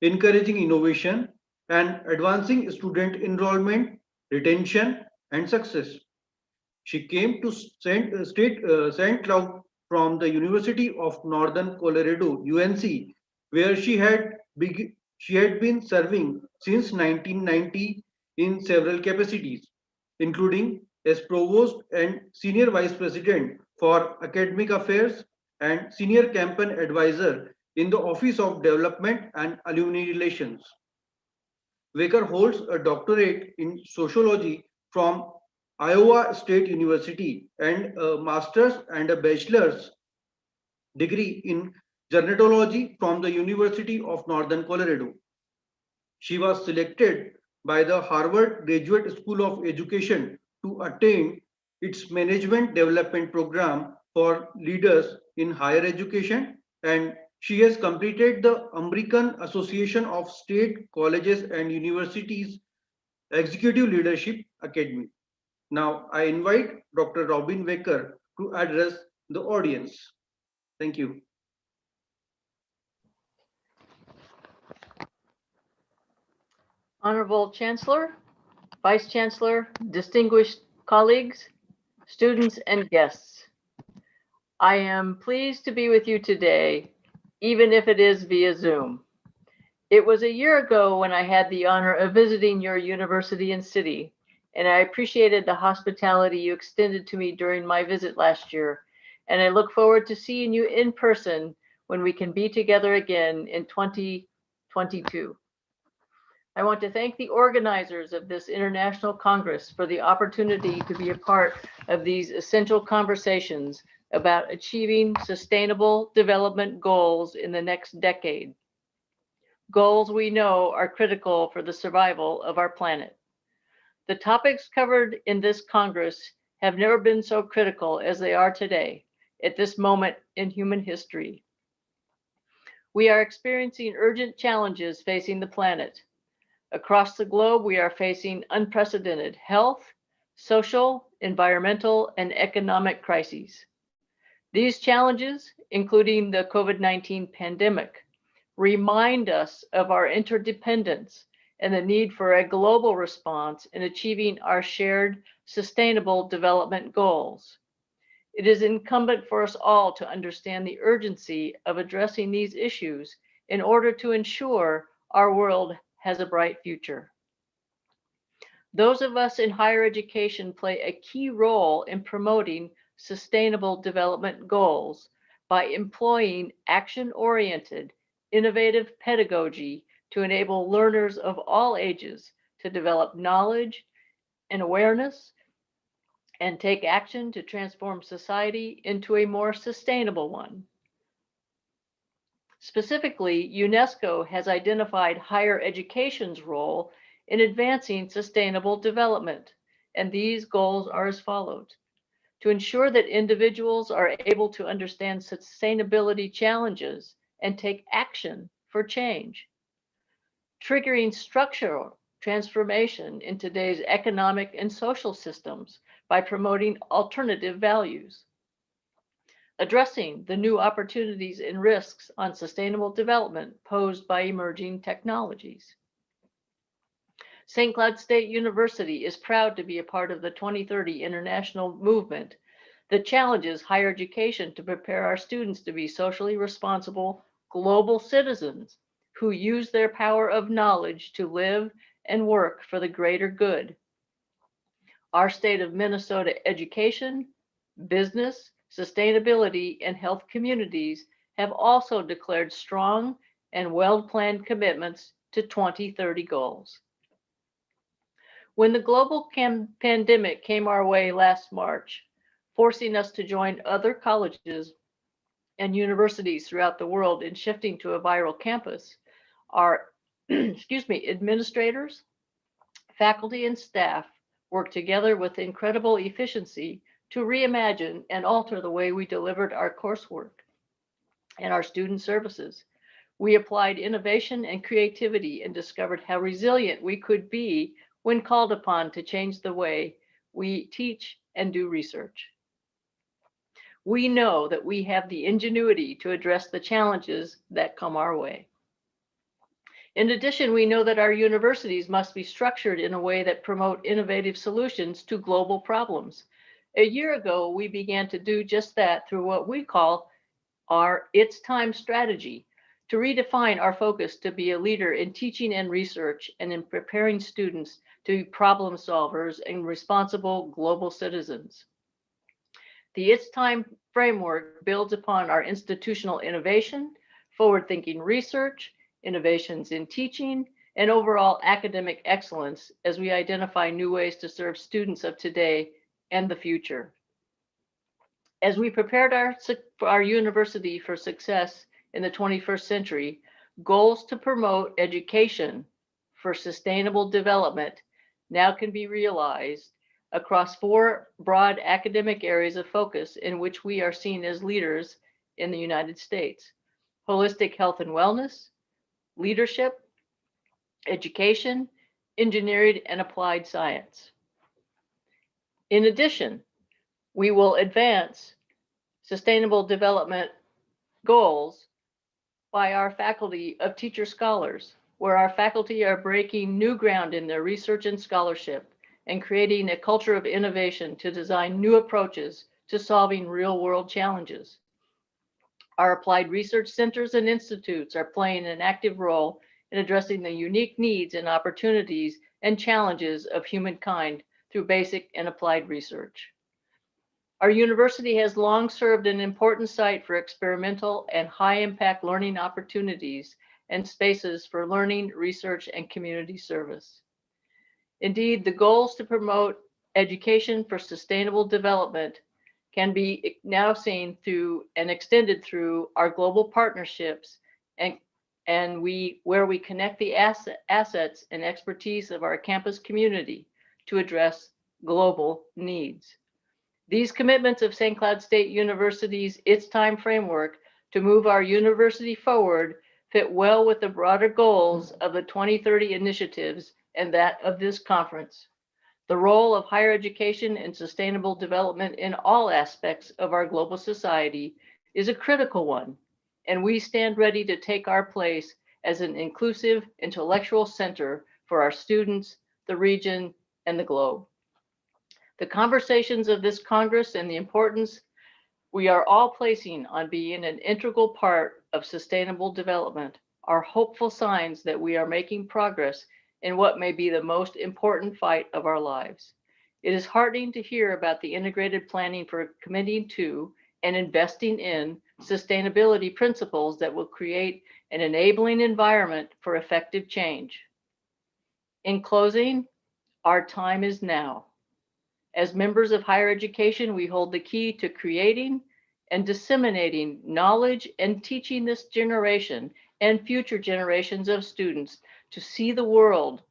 encouraging innovation, and advancing student enrollment, retention, and success. She came to St. Cloud from the University of Northern Colorado, UNC, where she had been serving since 1990 in several capacities, including as provost and senior vice president for academic affairs and senior campaign advisor in the Office of Development and Alumni Relations. Wecker holds a doctorate in sociology from Iowa State University and a master's and a bachelor's degree in gerontology from the University of Northern Colorado. She was selected by the Harvard Graduate School of Education to attend its management development program for leaders in higher education, and she has completed the American Association of State Colleges and Universities Executive Leadership Academy. Now I invite Dr. Robin Wecker to address the audience. Thank you. Honorable Chancellor, Vice Chancellor, distinguished colleagues, students, and guests. I am pleased to be with you today, even if it is via Zoom. It was a year ago when I had the honor of visiting your university and city, and I appreciated the hospitality you extended to me during my visit last year, and I look forward to seeing you in person when we can be together again in 2022. I want to thank the organizers of this International Congress for the opportunity to be a part of these essential conversations about achieving sustainable development goals in the next decade. Goals we know are critical for the survival of our planet. The topics covered in this Congress have never been so critical as they are today, at this moment in human history. We are experiencing urgent challenges facing the planet. Across the globe, we are facing unprecedented health, social, environmental, and economic crises. These challenges, including the COVID-19 pandemic, remind us of our interdependence and the need for a global response in achieving our shared sustainable development goals. It is incumbent for us all to understand the urgency of addressing these issues in order to ensure our world has a bright future. Those of us in higher education play a key role in promoting sustainable development goals by employing action-oriented, innovative pedagogy to enable learners of all ages to develop knowledge and awareness and take action to transform society into a more sustainable one. Specifically, UNESCO has identified higher education's role in advancing sustainable development, and these goals are as follows: to ensure that individuals are able to understand sustainability challenges and take action for change, triggering structural transformation in today's economic and social systems by promoting alternative values, addressing the new opportunities and risks on sustainable development posed by emerging technologies. St. Cloud State University is proud to be a part of the 2030 international movement that challenges higher education to prepare our students to be socially responsible global citizens who use their power of knowledge to live and work for the greater good. Our state of Minnesota education, business, sustainability, and health communities have also declared strong and well-planned commitments to 2030 goals. When the global pandemic came our way last March, forcing us to join other colleges and universities throughout the world in shifting to a viral campus, our administrators, faculty, and staff work together with incredible efficiency to reimagine and alter the way we delivered our coursework and our student services. We applied innovation and creativity and discovered how resilient we could be when called upon to change the way we teach and do research. We know that we have the ingenuity to address the challenges that come our way. In addition, we know that our universities must be structured in a way that promote innovative solutions to global problems. A year ago, we began to do just that through what we call our It's Time strategy, to redefine our focus to be a leader in teaching and research and in preparing students to be problem solvers and responsible global citizens. The It's Time framework builds upon our institutional innovation, forward-thinking research, innovations in teaching, and overall academic excellence as we identify new ways to serve students of today and the future. As we prepared our university for success in the 21st century, goals to promote education for sustainable development now can be realized across 4 broad academic areas of focus in which we are seen as leaders in the United States: holistic health and wellness, leadership, education, engineering, and applied science. In addition, we will advance sustainable development goals by our faculty of teacher scholars, where our faculty are breaking new ground in their research and scholarship and creating a culture of innovation to design new approaches to solving real-world challenges. Our applied research centers and institutes are playing an active role in addressing the unique needs and opportunities and challenges of humankind through basic and applied research. Our university has long served an important site for experimental and high-impact learning opportunities and spaces for learning, research, and community service. Indeed, the goals to promote education for sustainable development can be now seen through and extended through our global partnerships where we connect the assets and expertise of our campus community to address global needs. These commitments of St. Cloud State University's It's Time framework to move our university forward fit well with the broader goals of the 2030 initiatives and that of this conference. The role of higher education and sustainable development in all aspects of our global society is a critical one, and we stand ready to take our place as an inclusive intellectual center for our students, the region, and the globe. The conversations of this Congress and the importance we are all placing on being an integral part of sustainable development are hopeful signs that we are making progress in what may be the most important fight of our lives. It is heartening to hear about the integrated planning for committing to and investing in sustainability principles that will create an enabling environment for effective change. In closing, our time is now. As members of higher education, we hold the key to creating and disseminating knowledge and teaching this generation and future generations of students to see the world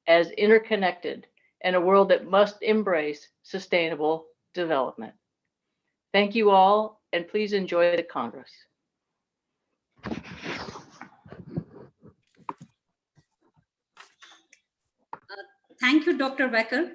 as interconnected and a world that must embrace sustainable development. Thank you all, and please enjoy the Congress. Thank you, Dr. Becker.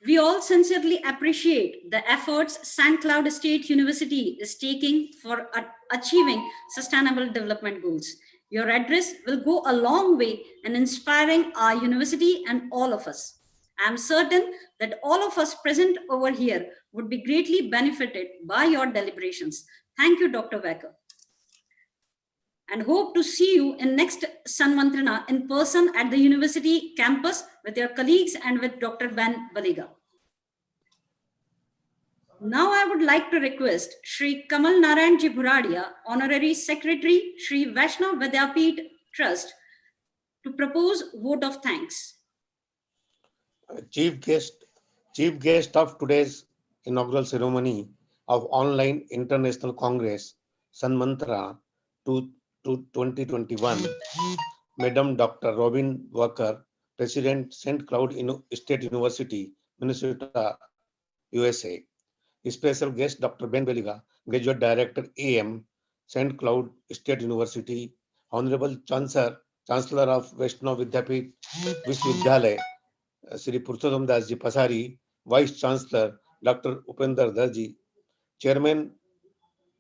We all sincerely appreciate the efforts St. Cloud State University is taking for achieving sustainable development goals. Your address will go a long way in inspiring our university and all of us. I'm certain that all of us present over here would be greatly benefited by your deliberations. Thank you, Dr. Becker. And hope to see you in next Sanmantrana in person at the university campus with your colleagues and with Dr. Ben Baliga. Now I would like to request Shri Kamal Narayanji Bhuradia, Honorary Secretary, Shri Vaishnav Vidyapith Trust, to propose vote of thanks. Chief guest of today's inaugural ceremony of Online International Congress, Sanmantrana 2021, Madam Dr. Robin Walker, President, St. Cloud State University, Minnesota, USA. Special guest Dr. Ben Baliga, Graduate Director AM, St. Cloud State University, Honorable Chancellor of Vaishnav Vidyapit Vishwavidyalaya, Sri Purushottam Das Ji Pasari, Vice Chancellor Dr. Upender Darji, Chairman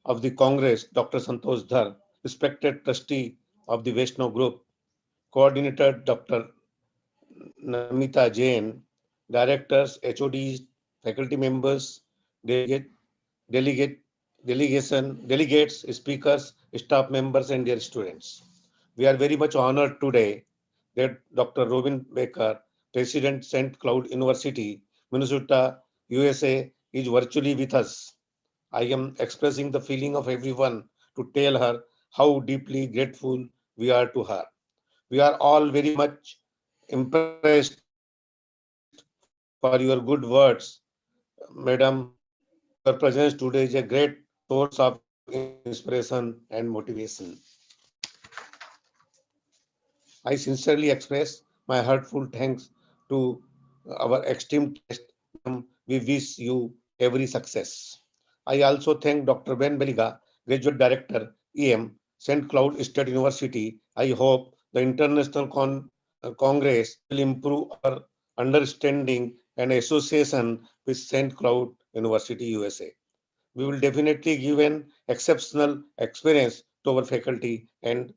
of the Congress Dr. Santosh Dhar, respected Trustee of the Vaishnav Group, Coordinator Dr. Namita Jain, Directors, HODs, faculty members, delegate, delegates, speakers, staff members, and their students. We are very much honored today that Dr. Robin Baker, President, St. Cloud University, Minnesota, USA, is virtually with us. I am expressing the feeling of everyone to tell her how deeply grateful we are to her. We are all very much impressed for your good words, Madam. Your presence today is a great source of inspiration and motivation. I sincerely express my heartfelt thanks to our esteemed guest, Madam. We wish you every success. I also thank Dr. Ben Baliga, Graduate Director, EM, St. Cloud State University. I hope the International Congress will improve our understanding and association with St. Cloud University, USA. We will definitely give an exceptional experience to our faculty and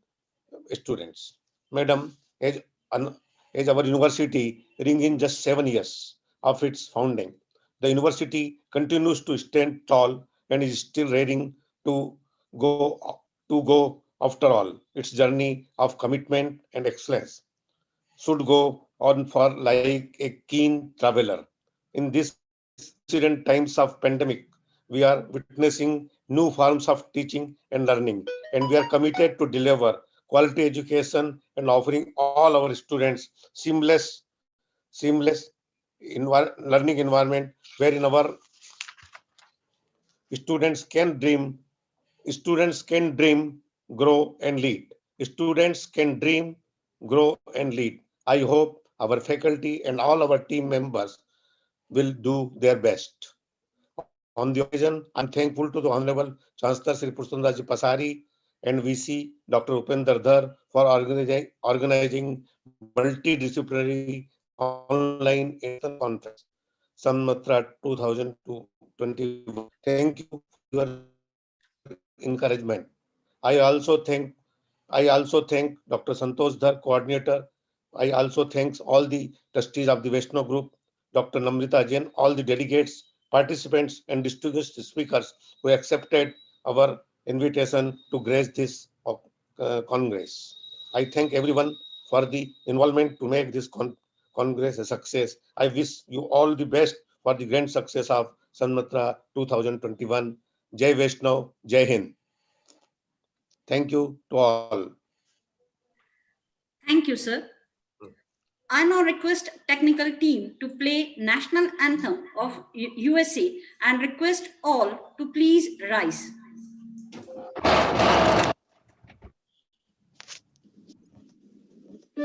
students. Madam, as our university ring in just 7 years of its founding, the university continues to stand tall and is still ready to go after all. Its journey of commitment and excellence should go on for like a keen traveler. In this unprecedented times of pandemic, we are witnessing new forms of teaching and learning, and we are committed to deliver quality education and offering all our students seamless learning environment wherein our students can dream, grow and lead. Students can dream, grow and lead. I hope our faculty and all our team members will do their best. On the occasion, I'm thankful to the Honorable Chancellor Sri Purushottam Pasari and VC Dr. Upender Dhar for organizing multidisciplinary online international conference, Sanmantrana 2021. Thank you for your encouragement. I also thank Dr. Santosh Dhar, coordinator. I also thanks all the trustees of the Vaishnav Group, Dr. Namrita Jain, all the delegates, participants, and distinguished speakers who accepted our invitation to grace this Congress. I thank everyone for the involvement to make this Congress a success. I wish you all the best for the grand success of Sanmatra 2021. Jai Vaishnav, Jai Hind. Thank you to all. Thank you, sir. I now request technical team to play national anthem of USA and request all to please rise. For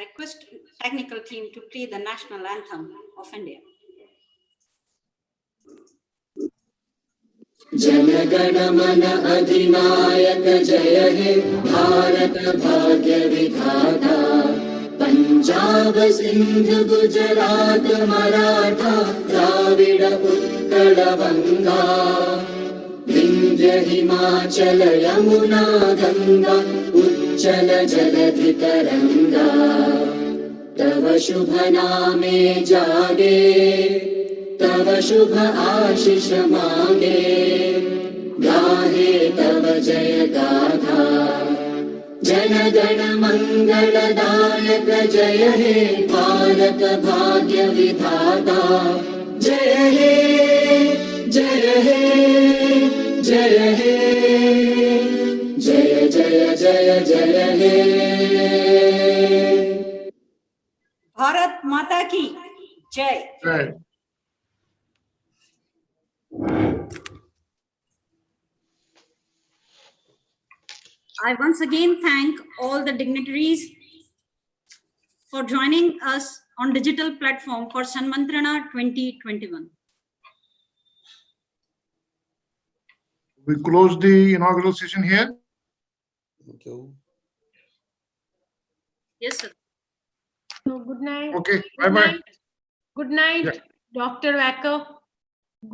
request technical team to play the national anthem of India. Jana Gana मन अधिनायक जय हे भारत भाग्य विधाता पंजाब सिंध गुजरात मराठा द्राविड़ उत्कल बंगा विंध्य हिमाचल यमुना गंगा उच्चल जलधि तरंगा तव शुभ नामे जागे तव शुभ आशीष मांगे गाहे तव जय गाथा जन गण मंगलदायक जय हे भारत भाग्य विधाता जय हे जय हे जय हे जय जय जय जय हे भारत माता की जय। Right. I once again thank all the dignitaries for joining us on digital platform for Sanmantrana 2021. We close the inaugural session here. Thank you. Yes, sir. So good night. Okay, Good bye-bye. night. Good night, Yeah. Dr. Wacker.